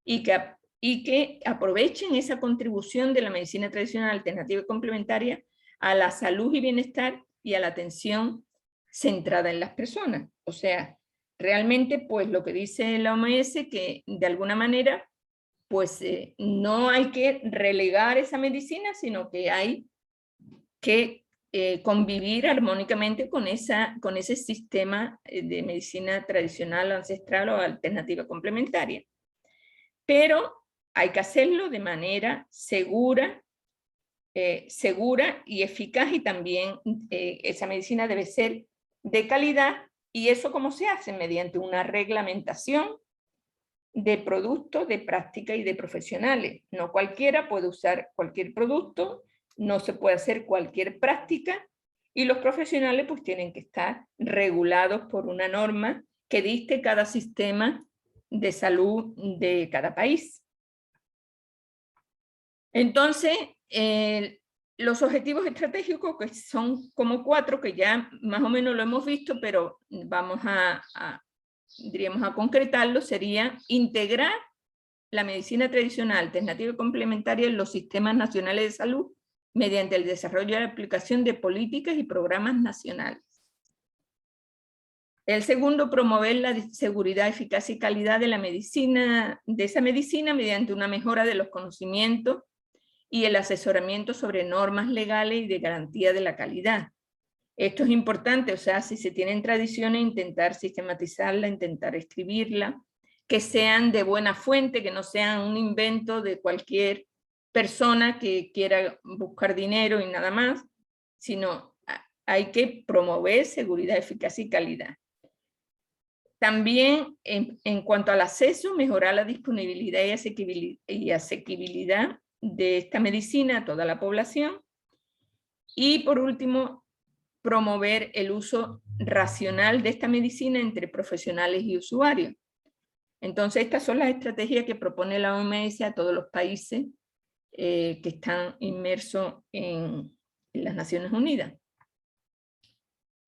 y que aprovechen esa contribución de la medicina tradicional alternativa y complementaria a la salud y bienestar y a la atención centrada en las personas. O sea, realmente pues lo que dice la OMS, que de alguna manera pues no hay que relegar esa medicina, sino que hay que convivir armónicamente con ese sistema de medicina tradicional, ancestral o alternativa complementaria. Pero hay que hacerlo de manera segura y eficaz, y también esa medicina debe ser de calidad. ¿Y eso cómo se hace? Mediante una reglamentación de productos, de práctica y de profesionales. No cualquiera puede usar cualquier producto, no se puede hacer cualquier práctica, y los profesionales pues tienen que estar regulados por una norma que dicte cada sistema de salud de cada país. Entonces, los objetivos estratégicos, que son como 4, que ya más o menos lo hemos visto, pero vamos diríamos a concretarlo, sería integrar la medicina tradicional, alternativa y complementaria en los sistemas nacionales de salud mediante el desarrollo y la aplicación de políticas y programas nacionales. El segundo, promover la seguridad, eficacia y calidad de esa medicina mediante una mejora de los conocimientos y el asesoramiento sobre normas legales y de garantía de la calidad. Esto es importante, o sea, si se tienen tradiciones, intentar sistematizarla, intentar escribirla, que sean de buena fuente, que no sean un invento de cualquier persona que quiera buscar dinero y nada más, sino hay que promover seguridad, eficacia y calidad. También, en cuanto al acceso, mejorar la disponibilidad y asequibilidad de esta medicina a toda la población. Y por último, promover el uso racional de esta medicina entre profesionales y usuarios. Entonces, estas son las estrategias que propone la OMS a todos los países que están inmersos en las Naciones Unidas.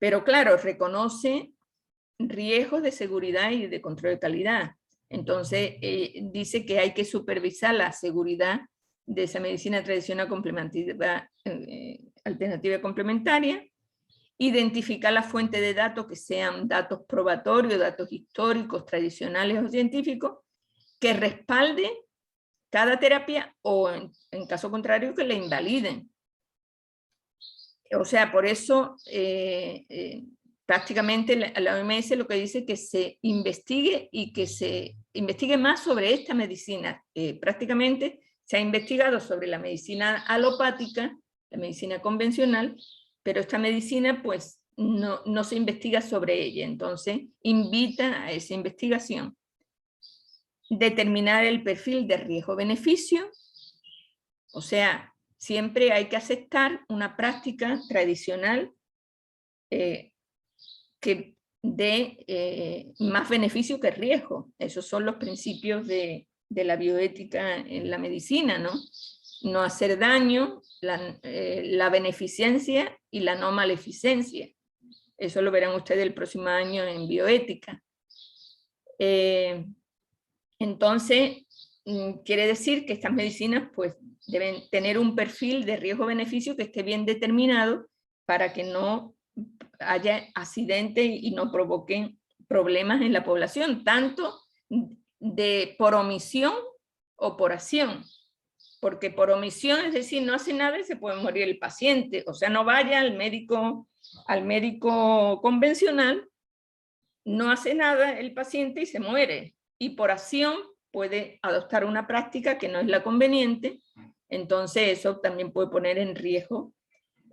Pero claro, reconoce riesgos de seguridad y de control de calidad. Entonces, dice que hay que supervisar la seguridad de esa medicina tradicional complementaria, alternativa complementaria, identificar la fuente de datos que sean datos probatorios, datos históricos, tradicionales o científicos, que respalden cada terapia o, en caso contrario, que la invaliden. O sea, por eso prácticamente la OMS lo que dice es que se investigue y que se investigue más sobre esta medicina. Prácticamente se ha investigado sobre la medicina alopática, la medicina convencional, pero esta medicina pues no se investiga sobre ella. Entonces invita a esa investigación. Determinar el perfil de riesgo-beneficio, o sea, siempre hay que aceptar una práctica tradicional que dé más beneficio que riesgo. Esos son los principios de la bioética en la medicina, ¿no? No hacer daño, la beneficencia y la no maleficencia. Eso lo verán ustedes el próximo año en bioética. Entonces, quiere decir que estas medicinas pues, deben tener un perfil de riesgo-beneficio que esté bien determinado para que no haya accidentes y no provoquen problemas en la población, tanto por omisión o por acción. Porque por omisión, es decir, no hace nada y se puede morir el paciente. O sea, no vaya al médico convencional, no hace nada el paciente y se muere. Y por acción puede adoptar una práctica que no es la conveniente, entonces eso también puede poner en riesgo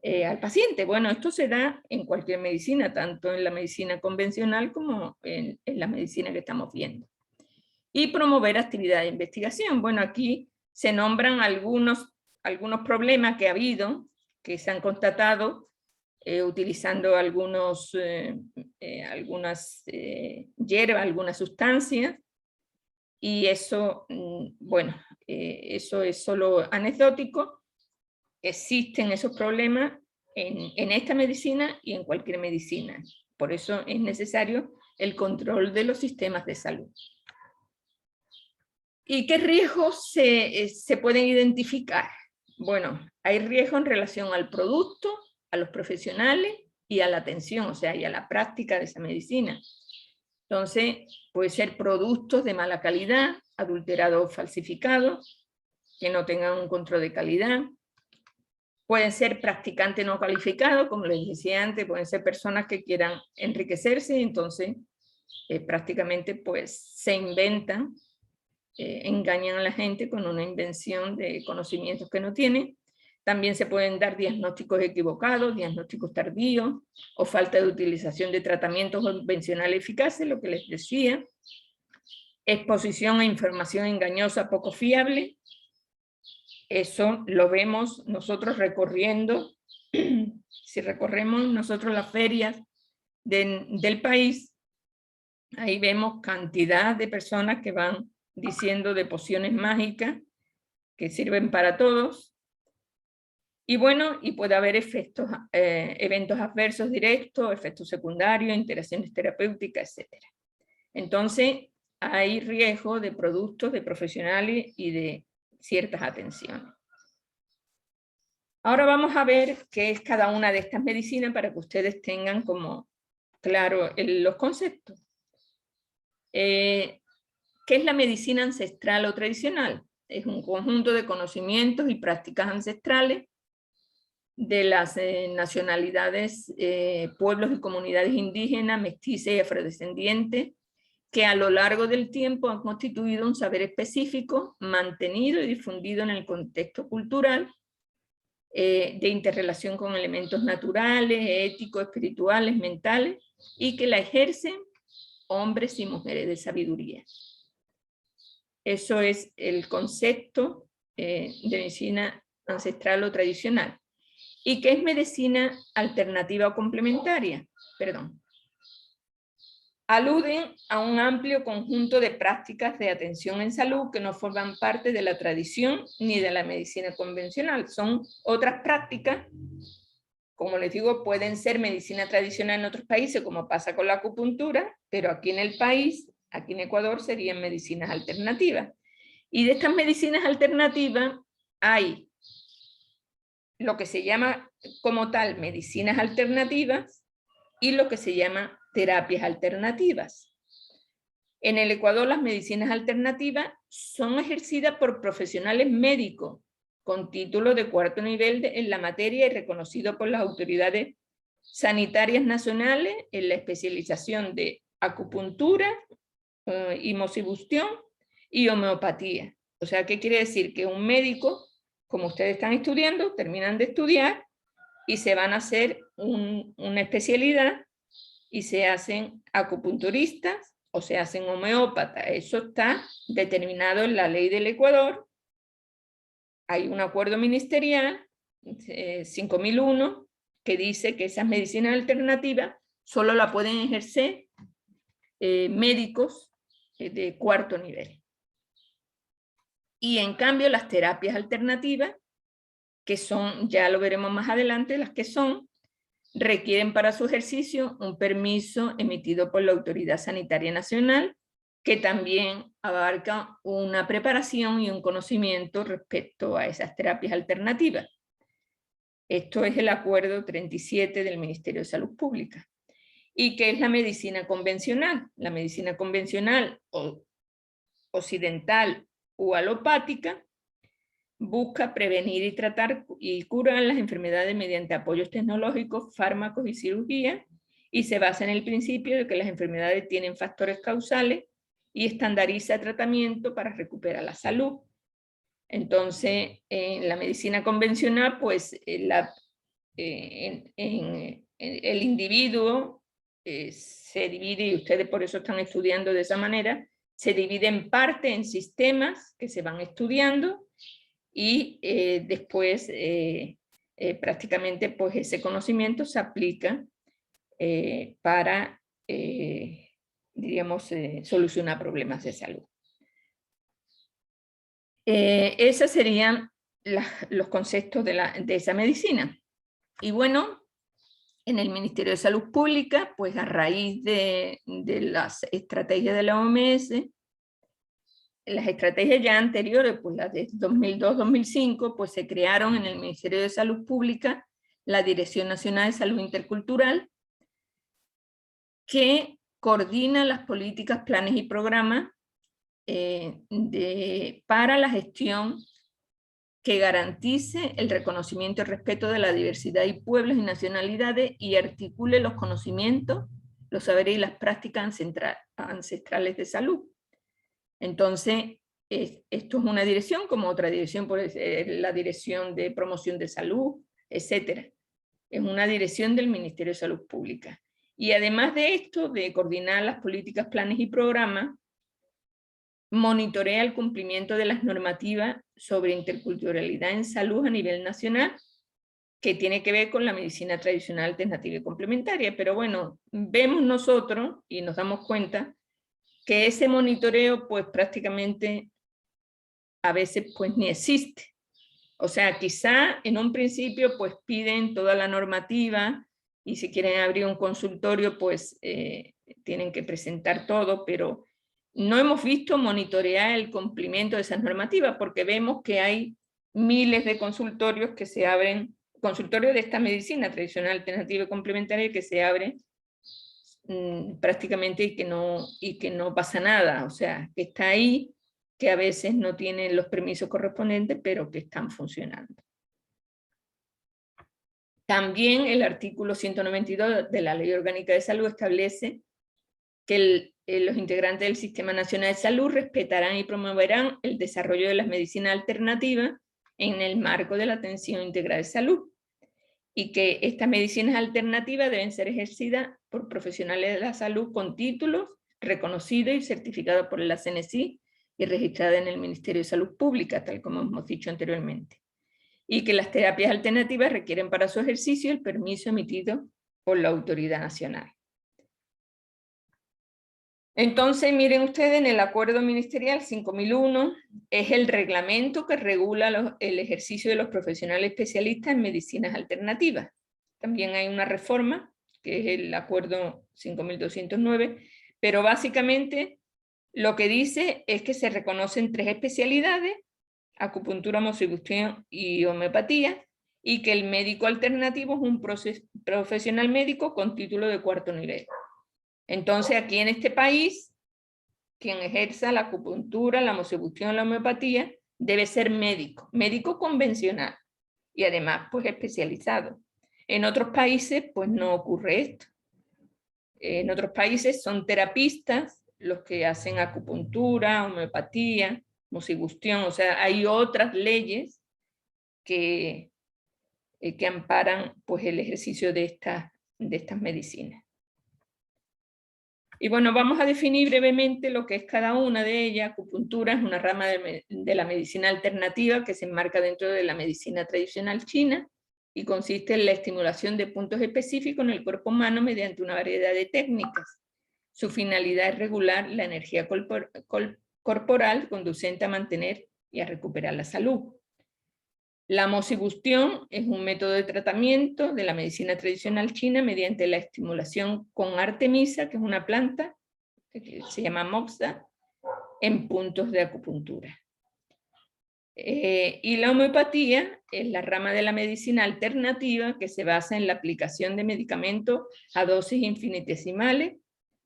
al paciente. Bueno, esto se da en cualquier medicina, tanto en la medicina convencional como en la medicina que estamos viendo. Y promover actividad de investigación. Bueno, aquí se nombran algunos problemas que ha habido, que se han constatado utilizando algunas hierbas, algunas sustancias, y eso, bueno, eso es solo anecdótico. Existen esos problemas en esta medicina y en cualquier medicina. Por eso es necesario el control de los sistemas de salud. ¿Y qué riesgos se pueden identificar? Bueno, hay riesgos en relación al producto, a los profesionales y a la atención, o sea, y a la práctica de esa medicina. Entonces, puede ser productos de mala calidad, adulterados o falsificados, que no tengan un control de calidad. Pueden ser practicantes no calificados, como les decía antes, pueden ser personas que quieran enriquecerse, entonces prácticamente pues se inventan, engañan a la gente con una invención de conocimientos que no tienen. También se pueden dar diagnósticos equivocados, diagnósticos tardíos, o falta de utilización de tratamientos convencionales eficaces, lo que les decía. Exposición a información engañosa poco fiable. Eso lo vemos nosotros recorriendo, si recorremos nosotros las ferias del país, ahí vemos cantidad de personas que van diciendo de pociones mágicas que sirven para todos. Y bueno, y puede haber eventos adversos directos, efectos secundarios, interacciones terapéuticas, etc. Entonces, hay riesgo de productos, de profesionales y de ciertas atenciones. Ahora vamos a ver qué es cada una de estas medicinas para que ustedes tengan como claro los conceptos. ¿Qué es la medicina ancestral o tradicional? Es un conjunto de conocimientos y prácticas ancestrales de las nacionalidades, pueblos y comunidades indígenas, mestizas y afrodescendientes, que a lo largo del tiempo han constituido un saber específico, mantenido y difundido en el contexto cultural, de interrelación con elementos naturales, éticos, espirituales, mentales, y que la ejercen hombres y mujeres de sabiduría. Eso es el concepto de medicina ancestral o tradicional. ¿Y qué es medicina alternativa o complementaria? Perdón. Aluden a un amplio conjunto de prácticas de atención en salud que no forman parte de la tradición ni de la medicina convencional. Son otras prácticas, como les digo, pueden ser medicina tradicional en otros países, como pasa con la acupuntura, pero aquí en el país, aquí en Ecuador, serían medicinas alternativas. Y de estas medicinas alternativas hay lo que se llama como tal medicinas alternativas y lo que se llama terapias alternativas. En el Ecuador las medicinas alternativas son ejercidas por profesionales médicos con título de cuarto nivel en la materia y reconocido por las autoridades sanitarias nacionales en la especialización de acupuntura, hemosibustión y homeopatía. O sea, ¿qué quiere decir? Que un médico, como ustedes están estudiando, terminan de estudiar y se van a hacer una especialidad y se hacen acupunturistas o se hacen homeópatas. Eso está determinado en la ley del Ecuador. Hay un acuerdo ministerial, 5001, que dice que esas medicinas alternativas solo la pueden ejercer médicos de cuarto nivel. Y en cambio las terapias alternativas, que son, ya lo veremos más adelante, las que son, requieren para su ejercicio un permiso emitido por la Autoridad Sanitaria Nacional, que también abarca una preparación y un conocimiento respecto a esas terapias alternativas. Esto es el Acuerdo 37 del Ministerio de Salud Pública. ¿Y qué es la medicina convencional? La medicina convencional o occidental o alopática busca prevenir y tratar y curar las enfermedades mediante apoyos tecnológicos, fármacos y cirugía, y se basa en el principio de que las enfermedades tienen factores causales y estandariza tratamiento para recuperar la salud. Entonces, en la medicina convencional, pues el individuo se divide, y ustedes por eso están estudiando de esa manera, se divide en parte en sistemas que se van estudiando y después prácticamente pues ese conocimiento se aplica para, diríamos, solucionar problemas de salud. Esos serían los conceptos de esa medicina. Y bueno, en el Ministerio de Salud Pública, pues a raíz de las estrategias de la OMS, las estrategias ya anteriores, pues las de 2002-2005, pues se crearon en el Ministerio de Salud Pública la Dirección Nacional de Salud Intercultural, que coordina las políticas, planes y programas para la gestión que garantice el reconocimiento y respeto de la diversidad y pueblos y nacionalidades y articule los conocimientos, los saberes y las prácticas ancestrales de salud. Entonces, esto es una dirección, como otra dirección, por la Dirección de Promoción de Salud, etc. Es una dirección del Ministerio de Salud Pública. Y además de esto, de coordinar las políticas, planes y programas, monitorea el cumplimiento de las normativas sobre interculturalidad en salud a nivel nacional, que tiene que ver con la medicina tradicional, alternativa y complementaria. Pero bueno, vemos nosotros y nos damos cuenta que ese monitoreo pues prácticamente a veces pues ni existe. O sea, quizá en un principio pues piden toda la normativa y si quieren abrir un consultorio pues tienen que presentar todo, pero no hemos visto monitorear el cumplimiento de esas normativas porque vemos que hay miles de consultorios que se abren, consultorios de esta medicina tradicional, alternativa y complementaria que se abren prácticamente y que no pasa nada, o sea, que está ahí, que a veces no tienen los permisos correspondientes, pero que están funcionando. También el artículo 192 de la Ley Orgánica de Salud establece que los integrantes del Sistema Nacional de Salud respetarán y promoverán el desarrollo de las medicinas alternativas en el marco de la atención integral de salud, y que estas medicinas alternativas deben ser ejercidas por profesionales de la salud con títulos reconocidos y certificados por la CNSI y registrados en el Ministerio de Salud Pública, tal como hemos dicho anteriormente. y que las terapias alternativas requieren para su ejercicio el permiso emitido por la autoridad nacional. Entonces, miren ustedes, en el Acuerdo Ministerial 5001 es el reglamento que regula el ejercicio de los profesionales especialistas en medicinas alternativas. También hay una reforma, que es el Acuerdo 5209, pero básicamente lo que dice es que se reconocen 3 especialidades: acupuntura, moxibustión y homeopatía, y que el médico alternativo es un profesional médico con título de 4º nivel. Entonces, aquí en este país, quien ejerza la acupuntura, la moxibustión, la homeopatía, debe ser médico, médico convencional, y además, pues, especializado. En otros países, pues, no ocurre esto. En otros países son terapistas los que hacen acupuntura, homeopatía, moxibustión, o sea, hay otras leyes que amparan, pues, el ejercicio de estas medicinas. Y bueno, vamos a definir brevemente lo que es cada una de ellas. Acupuntura es una rama de la medicina alternativa que se enmarca dentro de la medicina tradicional china y consiste en la estimulación de puntos específicos en el cuerpo humano mediante una variedad de técnicas. Su finalidad es regular la energía corporal conducente a mantener y a recuperar la salud. La moxibustión es un método de tratamiento de la medicina tradicional china mediante la estimulación con artemisa, que es una planta que se llama moxa, en puntos de acupuntura. Y la homeopatía es la rama de la medicina alternativa que se basa en la aplicación de medicamentos a dosis infinitesimales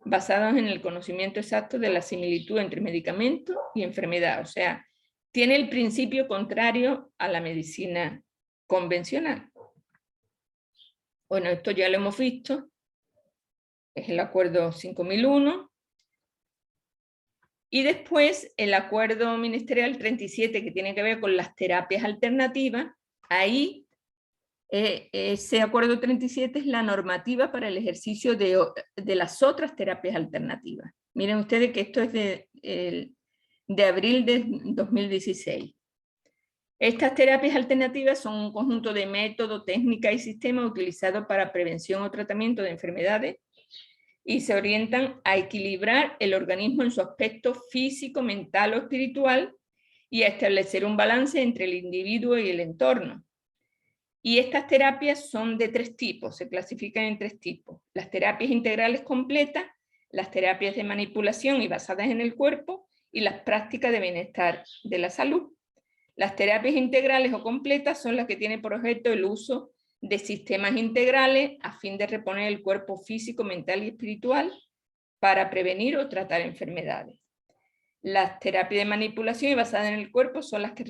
basados en el conocimiento exacto de la similitud entre medicamento y enfermedad, o sea, tiene el principio contrario a la medicina convencional. Bueno, esto ya lo hemos visto, es el Acuerdo 5001. Y después el Acuerdo Ministerial 37, que tiene que ver con las terapias alternativas. Ahí, ese Acuerdo 37 es la normativa para el ejercicio de las otras terapias alternativas. Miren ustedes que esto es de abril de 2016. Estas terapias alternativas son un conjunto de métodos, técnicas y sistemas utilizados para prevención o tratamiento de enfermedades y se orientan a equilibrar el organismo en su aspecto físico, mental o espiritual y a establecer un balance entre el individuo y el entorno. Y estas terapias son de 3 tipos, se clasifican en 3 tipos. Las terapias integrales completas, las terapias de manipulación y basadas en el cuerpo, y las prácticas de bienestar de la salud. Las terapias integrales o completas son las que tienen por objeto el uso de sistemas integrales a fin de reponer el cuerpo físico, mental y espiritual para prevenir o tratar enfermedades. Las terapias de manipulación y basadas en el cuerpo son las que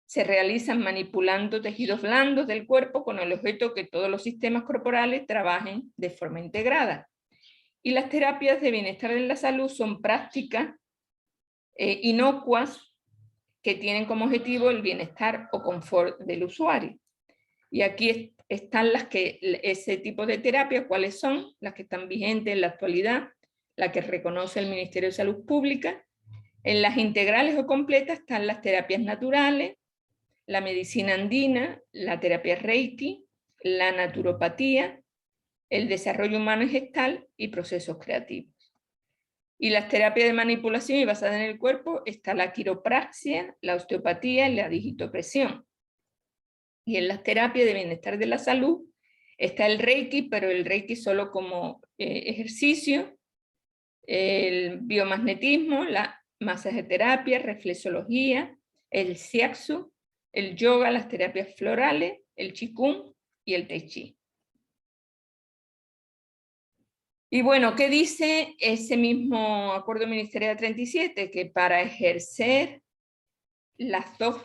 se realizan manipulando tejidos blandos del cuerpo con el objeto que todos los sistemas corporales trabajen de forma integrada. Y las terapias de bienestar de la salud son prácticas inocuas que tienen como objetivo el bienestar o confort del usuario. Y aquí están ese tipo de terapias, ¿cuáles son? Las que están vigentes en la actualidad, la que reconoce el Ministerio de Salud Pública. En las integrales o completas están las terapias naturales, la medicina andina, la terapia Reiki, la naturopatía, el desarrollo humano y gestal y procesos creativos. Y las terapias de manipulación y basadas en el cuerpo está la quiropraxia, la osteopatía y la digitopresión. Y en las terapias de bienestar de la salud está el Reiki, pero el Reiki solo como ejercicio, el biomagnetismo, la masajeterapia, reflexología, el shiatsu, el yoga, las terapias florales, el qigong y el tai chi. Y bueno, ¿qué dice ese mismo Acuerdo Ministerial 37? Que para ejercer las dos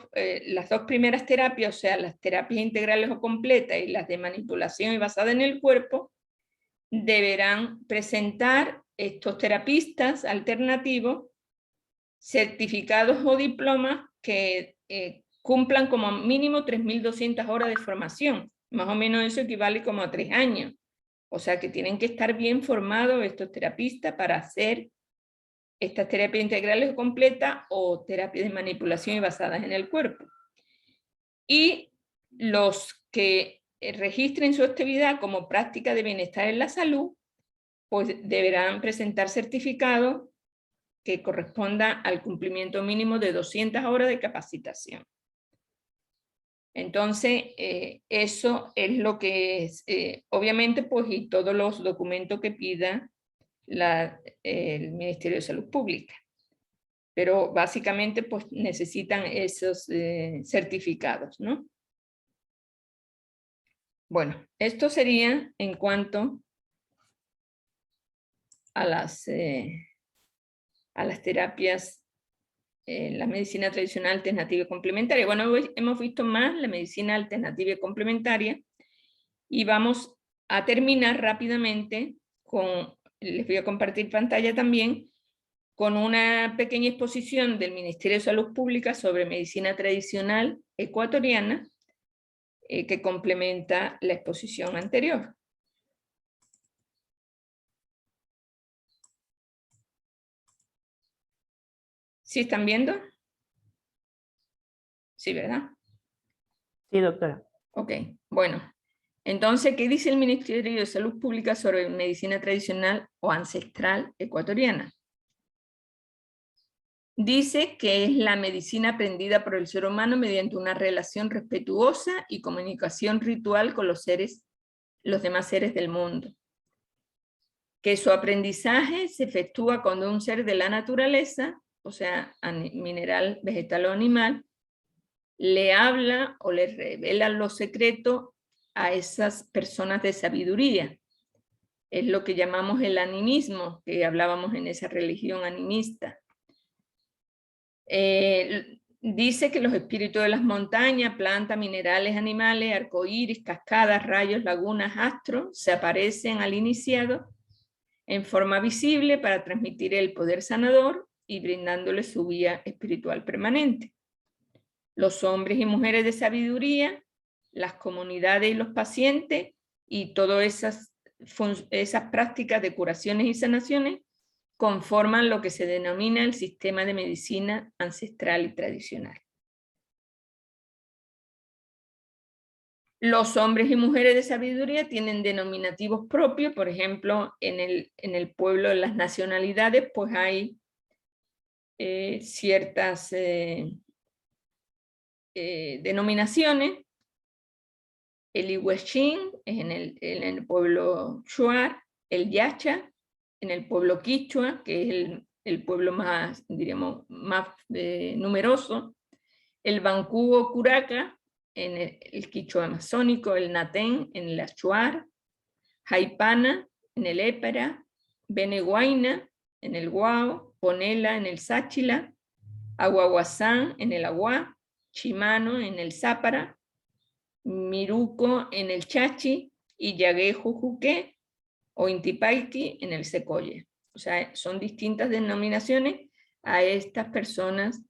primeras terapias, o sea, las terapias integrales o completas y las de manipulación y basada en el cuerpo, deberán presentar estos terapistas alternativos certificados o diplomas que cumplan como mínimo 3.200 horas de formación. Más o menos eso equivale como a 3 años. O sea que tienen que estar bien formados estos terapistas para hacer estas terapias integrales o completas o terapias de manipulación y basadas en el cuerpo. y los que registren su actividad como práctica de bienestar en la salud, pues deberán presentar certificado que corresponda al cumplimiento mínimo de 200 horas de capacitación. Entonces, eso es lo que es, obviamente, pues, y todos los documentos que pida el Ministerio de Salud Pública. Pero básicamente, pues, necesitan esos certificados, ¿no? Bueno, esto sería en cuanto a las terapias, la medicina tradicional, alternativa y complementaria. Bueno, hoy hemos visto más la medicina alternativa y complementaria y vamos a terminar rápidamente con, les voy a compartir pantalla también, con una pequeña exposición del Ministerio de Salud Pública sobre medicina tradicional ecuatoriana que complementa la exposición anterior. ¿Sí están viendo? Sí, ¿verdad? Sí, doctora. Ok, bueno. Entonces, ¿qué dice el Ministerio de Salud Pública sobre medicina tradicional o ancestral ecuatoriana? Dice que es la medicina aprendida por el ser humano mediante una relación respetuosa y comunicación ritual con los demás seres del mundo. Que su aprendizaje se efectúa cuando un ser de la naturaleza, o sea, mineral, vegetal o animal, le habla o le revela los secretos a esas personas de sabiduría. Es lo que llamamos el animismo, que hablábamos en esa religión animista. Dice que los espíritus de las montañas, plantas, minerales, animales, arcoíris, cascadas, rayos, lagunas, astros, se aparecen al iniciado en forma visible para transmitir el poder sanador y brindándole su guía espiritual permanente. Los hombres y mujeres de sabiduría, las comunidades y los pacientes, y todas esas prácticas de curaciones y sanaciones conforman lo que se denomina el sistema de medicina ancestral y tradicional. Los hombres y mujeres de sabiduría tienen denominativos propios, por ejemplo, en el pueblo de las nacionalidades, pues hay ciertas denominaciones. El Ihuachín es en el pueblo Shuar, el Yacha, en el pueblo Quichua, que es el pueblo más, diríamos, más numeroso, el Bancuo Curaca, en el Quichua amazónico, el Natén, en el Achuar, Jaipana, en el Épera, Beneguaina, en el Guao, Ponela, en el Sáchila, Aguaguazán, en el Aguá, Chimano, en el Zápara, Miruco, en el Chachi, y Yaguejujuque, o Intipaiqui, en el Secoye. O sea, son distintas denominaciones a estas personas,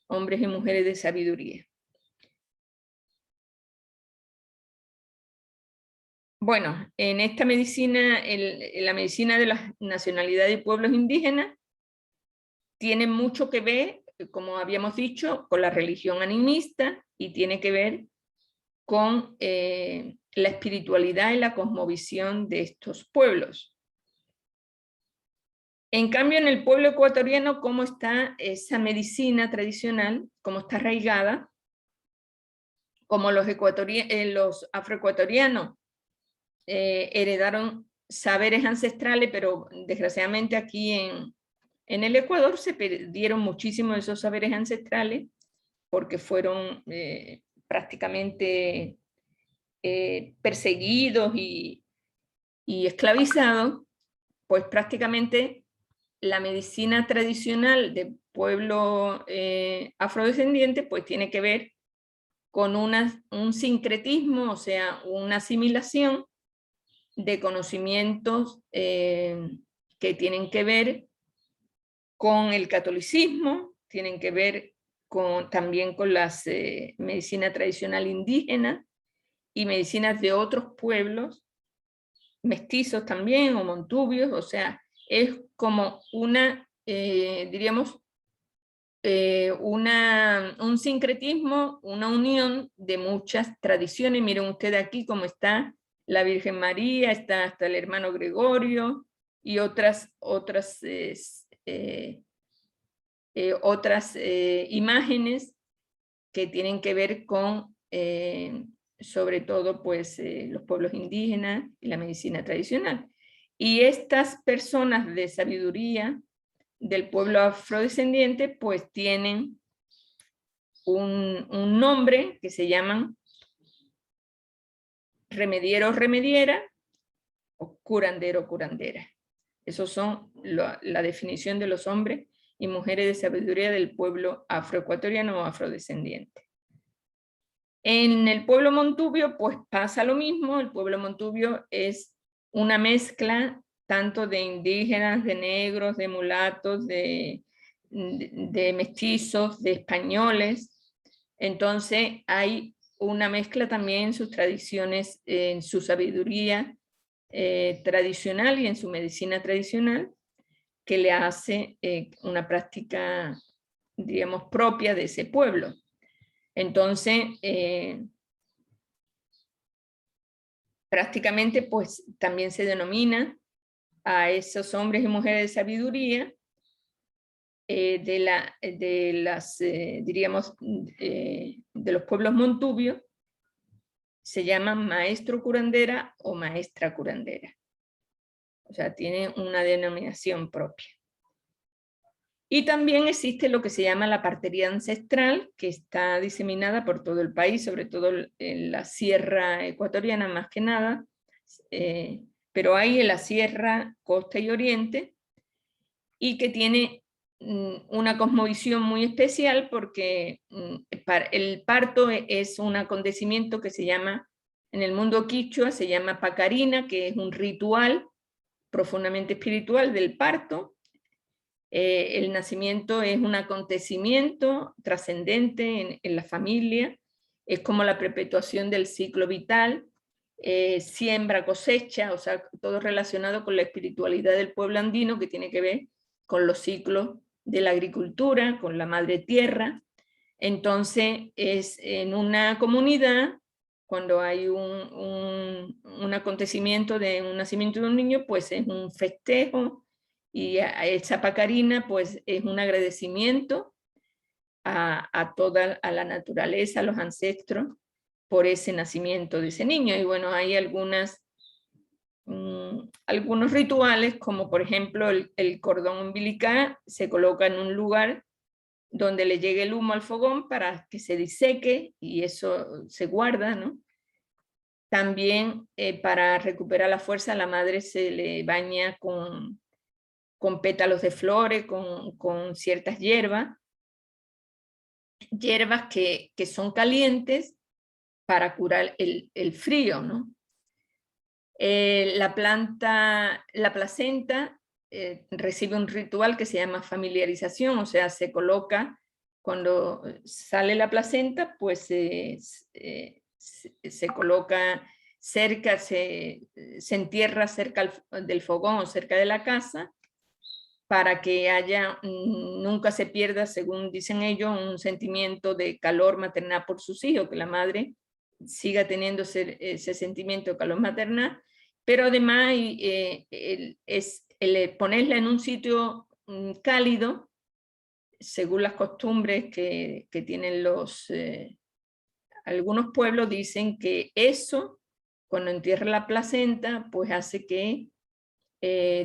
hombres y mujeres de sabiduría. Bueno, en esta medicina, la medicina de las nacionalidades y pueblos indígenas, tiene mucho que ver, como habíamos dicho, con la religión animista y tiene que ver con la espiritualidad y la cosmovisión de estos pueblos. En cambio, en el pueblo ecuatoriano, ¿cómo está esa medicina tradicional? ¿Cómo está arraigada? Como los afroecuatorianos heredaron saberes ancestrales, pero desgraciadamente aquí en el Ecuador se perdieron muchísimos de esos saberes ancestrales porque fueron prácticamente perseguidos y esclavizados. Pues prácticamente la medicina tradicional del pueblo afrodescendiente pues tiene que ver con un sincretismo, o sea, una asimilación de conocimientos que tienen que ver con el catolicismo, tienen que ver también con la medicina tradicional indígena y medicinas de otros pueblos, mestizos también, o montubios, o sea, es como una, diríamos, un sincretismo, una unión de muchas tradiciones. Miren ustedes aquí cómo está la Virgen María, está hasta el hermano Gregorio y otras imágenes que tienen que ver con, sobre todo, pues, los pueblos indígenas y la medicina tradicional. Y estas personas de sabiduría del pueblo afrodescendiente, pues tienen un nombre que se llaman remediero o remediera, o curandero o curandera. Esos son la definición de los hombres y mujeres de sabiduría del pueblo afroecuatoriano o afrodescendiente. En el pueblo montubio, pues pasa lo mismo. El pueblo montubio es una mezcla tanto de indígenas, de negros, de mulatos, de mestizos, de españoles. Entonces hay una mezcla también en sus tradiciones, en su sabiduría tradicional y en su medicina tradicional, que le hace una práctica, digamos, propia de ese pueblo. Entonces, prácticamente, pues también se denomina a esos hombres y mujeres de sabiduría diríamos, de los pueblos montubios, se llaman maestro curandera o maestra curandera. O sea, tienen una denominación propia. Y también existe lo que se llama la partería ancestral, que está diseminada por todo el país, sobre todo en la sierra ecuatoriana más que nada, pero hay en la sierra, costa y oriente, y que tiene una cosmovisión muy especial porque el parto es un acontecimiento que se llama, en el mundo quichua se llama pacarina, que es un ritual profundamente espiritual del parto. El nacimiento es un acontecimiento trascendente en la familia, es como la perpetuación del ciclo vital, siembra, cosecha, o sea, todo relacionado con la espiritualidad del pueblo andino que tiene que ver con los ciclos de la agricultura, con la madre tierra. Entonces, es en una comunidad, cuando hay un acontecimiento de un nacimiento de un niño, pues es un festejo, y esa pacarina pues es un agradecimiento a toda la naturaleza, a los ancestros, por ese nacimiento de ese niño. Y bueno, hay algunos rituales, como por ejemplo el cordón umbilical se coloca en un lugar donde le llegue el humo al fogón para que se diseque, y eso se guarda, ¿no? También para recuperar la fuerza, a la madre se le baña con pétalos de flores, con ciertas hierbas que son calientes para curar el frío, ¿no? La placenta recibe un ritual que se llama familiarización, o sea, se coloca, cuando sale la placenta, pues se coloca cerca, se entierra cerca del fogón o cerca de la casa, para que nunca se pierda, según dicen ellos, un sentimiento de calor maternal por sus hijos, que la madre siga teniendo ese sentimiento de calor maternal, pero además ponerla en un sitio cálido, según las costumbres que tienen algunos pueblos, dicen que eso, cuando entierra la placenta, pues hace que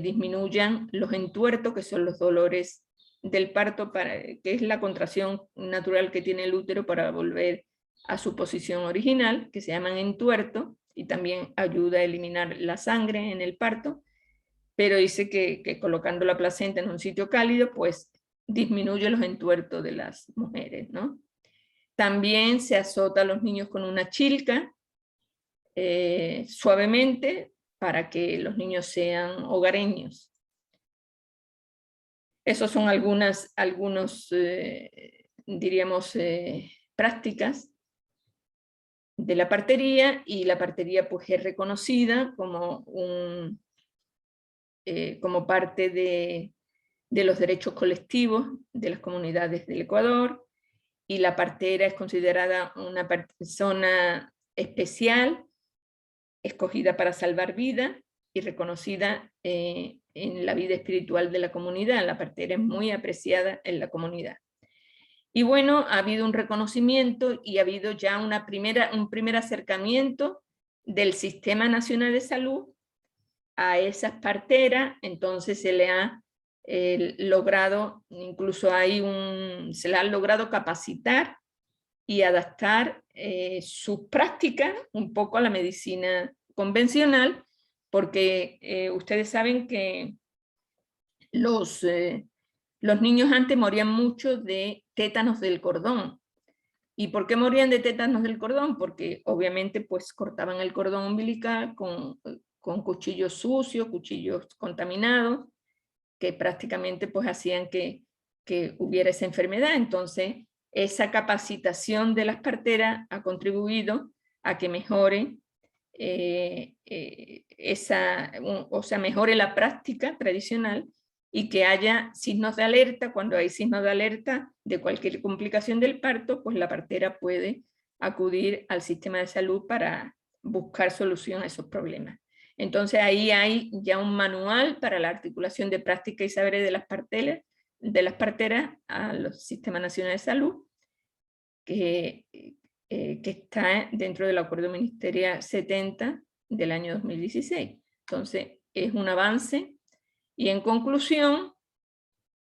disminuyan los entuertos, que son los dolores del parto, que es la contracción natural que tiene el útero para volver a su posición original, que se llaman entuertos, y también ayuda a eliminar la sangre en el parto, pero dice que colocando la placenta en un sitio cálido, pues disminuye los entuertos de las mujeres, ¿no? También se azota a los niños con una chilca, suavemente, para que los niños sean hogareños. Esos son algunos, diríamos, prácticas de la partería, y la partería pues es reconocida como parte de los derechos colectivos de las comunidades del Ecuador, y la partera es considerada una persona especial, escogida para salvar vidas y reconocida en la vida espiritual de la comunidad. La partera es muy apreciada en la comunidad. Y bueno, ha habido un reconocimiento y ha habido ya un primer acercamiento del Sistema Nacional de Salud a esas parteras. Entonces se le ha logrado, incluso se le ha logrado capacitar y adaptar sus prácticas un poco a la medicina convencional, porque ustedes saben que los niños antes morían mucho de tétanos del cordón. ¿Y por qué morían de tétanos del cordón? Porque obviamente pues cortaban el cordón umbilical con cuchillos sucios, cuchillos contaminados, que prácticamente pues hacían que hubiera esa enfermedad. Entonces, esa capacitación de las parteras ha contribuido a que mejore mejore la práctica tradicional, y que haya signos de alerta. Cuando hay signos de alerta de cualquier complicación del parto, pues la partera puede acudir al sistema de salud para buscar solución a esos problemas. Entonces ahí hay ya un manual para la articulación de prácticas y saberes de las parteras a los sistemas nacionales de salud, que está dentro del Acuerdo Ministerial 70 del año 2016. Entonces es un avance. Y en conclusión,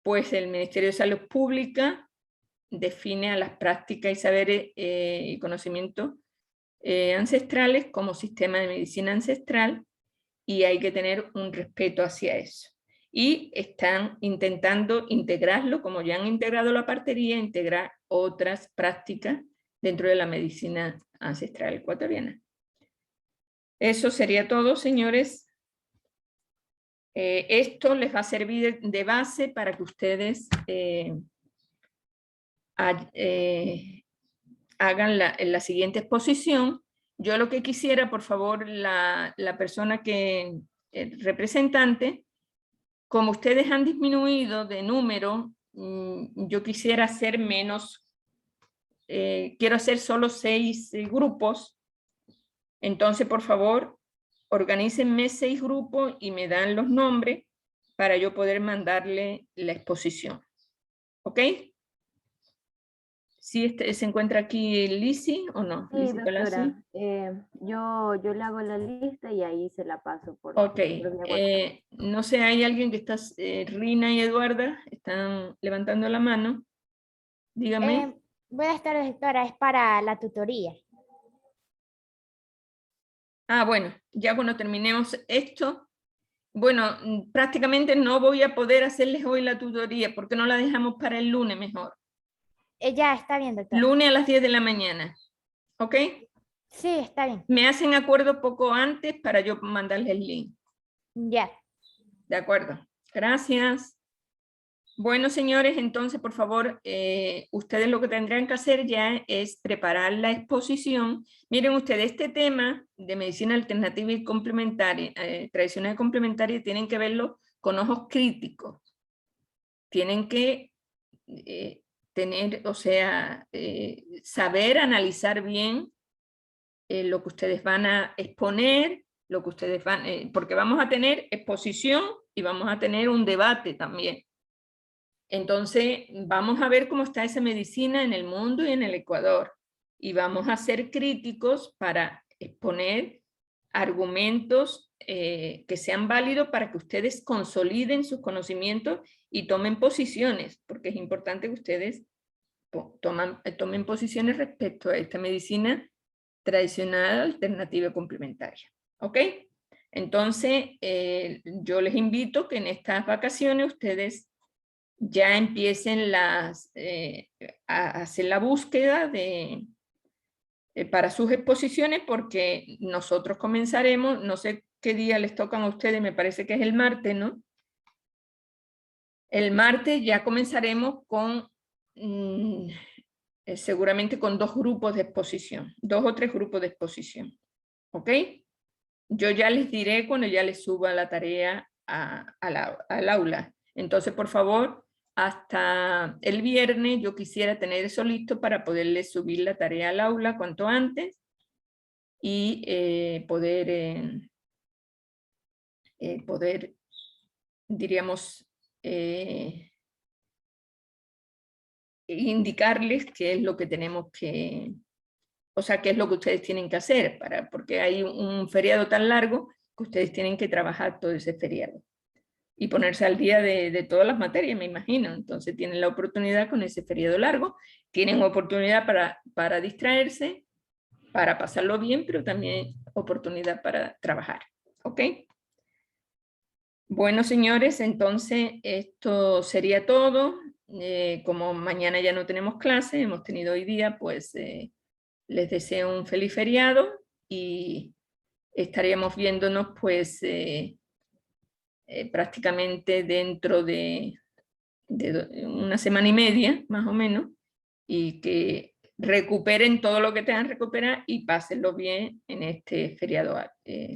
pues el Ministerio de Salud Pública define a las prácticas y saberes y conocimientos ancestrales como sistema de medicina ancestral, y hay que tener un respeto hacia eso. Y están intentando integrarlo, como ya han integrado la partería, integrar otras prácticas dentro de la medicina ancestral ecuatoriana. Eso sería todo, señores. Esto les va a servir de base para que ustedes hagan la siguiente exposición. Yo lo que quisiera, por favor, la persona representante, como ustedes han disminuido de número, yo quisiera hacer menos, quiero hacer solo 6 grupos. Entonces, por favor, organícenme 6 grupos y me dan los nombres para yo poder mandarle la exposición. ¿Ok? ¿Sí se encuentra aquí Lizzy o no? Sí, doctora. Yo le hago la lista y ahí se la paso por. Ok. No sé, hay alguien que está, Rina y Eduarda, están levantando la mano. Dígame. Buenas tardes, doctora. Es para la tutoría. Ah, bueno, ya cuando terminemos esto, bueno, prácticamente no voy a poder hacerles hoy la tutoría, porque no la dejamos para el lunes mejor. Ya, está bien, doctora. Lunes a las 10 de la mañana, ¿ok? Sí, está bien. Me hacen acuerdo poco antes para yo mandarles el link. Ya. De acuerdo, gracias. Bueno, señores, entonces, por favor, ustedes lo que tendrán que hacer ya es preparar la exposición. Miren ustedes, este tema de medicina alternativa y complementaria, tradicional y complementaria, tienen que verlo con ojos críticos. Tienen que tener, o sea, saber analizar bien lo que ustedes van a exponer, lo que ustedes porque vamos a tener exposición y vamos a tener un debate también. Entonces, vamos a ver cómo está esa medicina en el mundo y en el Ecuador. Y vamos a ser críticos para exponer argumentos que sean válidos para que ustedes consoliden sus conocimientos y tomen posiciones, porque es importante que ustedes tomen posiciones respecto a esta medicina tradicional, alternativa y complementaria. ¿Ok? Entonces, yo les invito que en estas vacaciones ustedes ya empiecen a hacer la búsqueda para sus exposiciones, porque nosotros comenzaremos, no sé qué día les tocan a ustedes, me parece que es el martes, ¿no? El martes ya comenzaremos con, seguramente con 2 grupos de exposición, 2 o 3 grupos de exposición, ¿ok? Yo ya les diré cuando ya les suba la tarea al aula. Entonces, por favor, hasta el viernes yo quisiera tener eso listo para poderle subir la tarea al aula cuanto antes y poder, diríamos, indicarles qué es lo que tenemos que, o sea, qué es lo que ustedes tienen que hacer, porque hay un feriado tan largo que ustedes tienen que trabajar todo ese feriado y ponerse al día de todas las materias, me imagino. Entonces tienen la oportunidad con ese feriado largo, tienen oportunidad para distraerse, para pasarlo bien, pero también oportunidad para trabajar. ¿Ok? Bueno, señores, entonces esto sería todo. Como mañana ya no tenemos clase, hemos tenido hoy día, pues les deseo un feliz feriado y estaríamos viéndonos pues prácticamente dentro de una semana y media, más o menos, y que recuperen todo lo que tengan que recuperar y pásenlo bien en este feriado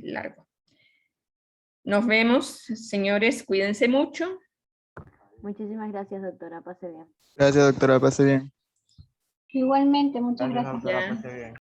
largo. Nos vemos, señores, cuídense mucho. Muchísimas gracias, doctora. Pase bien. Gracias, doctora. Pase bien. Igualmente, muchas gracias. Doctora, Ya. pase bien.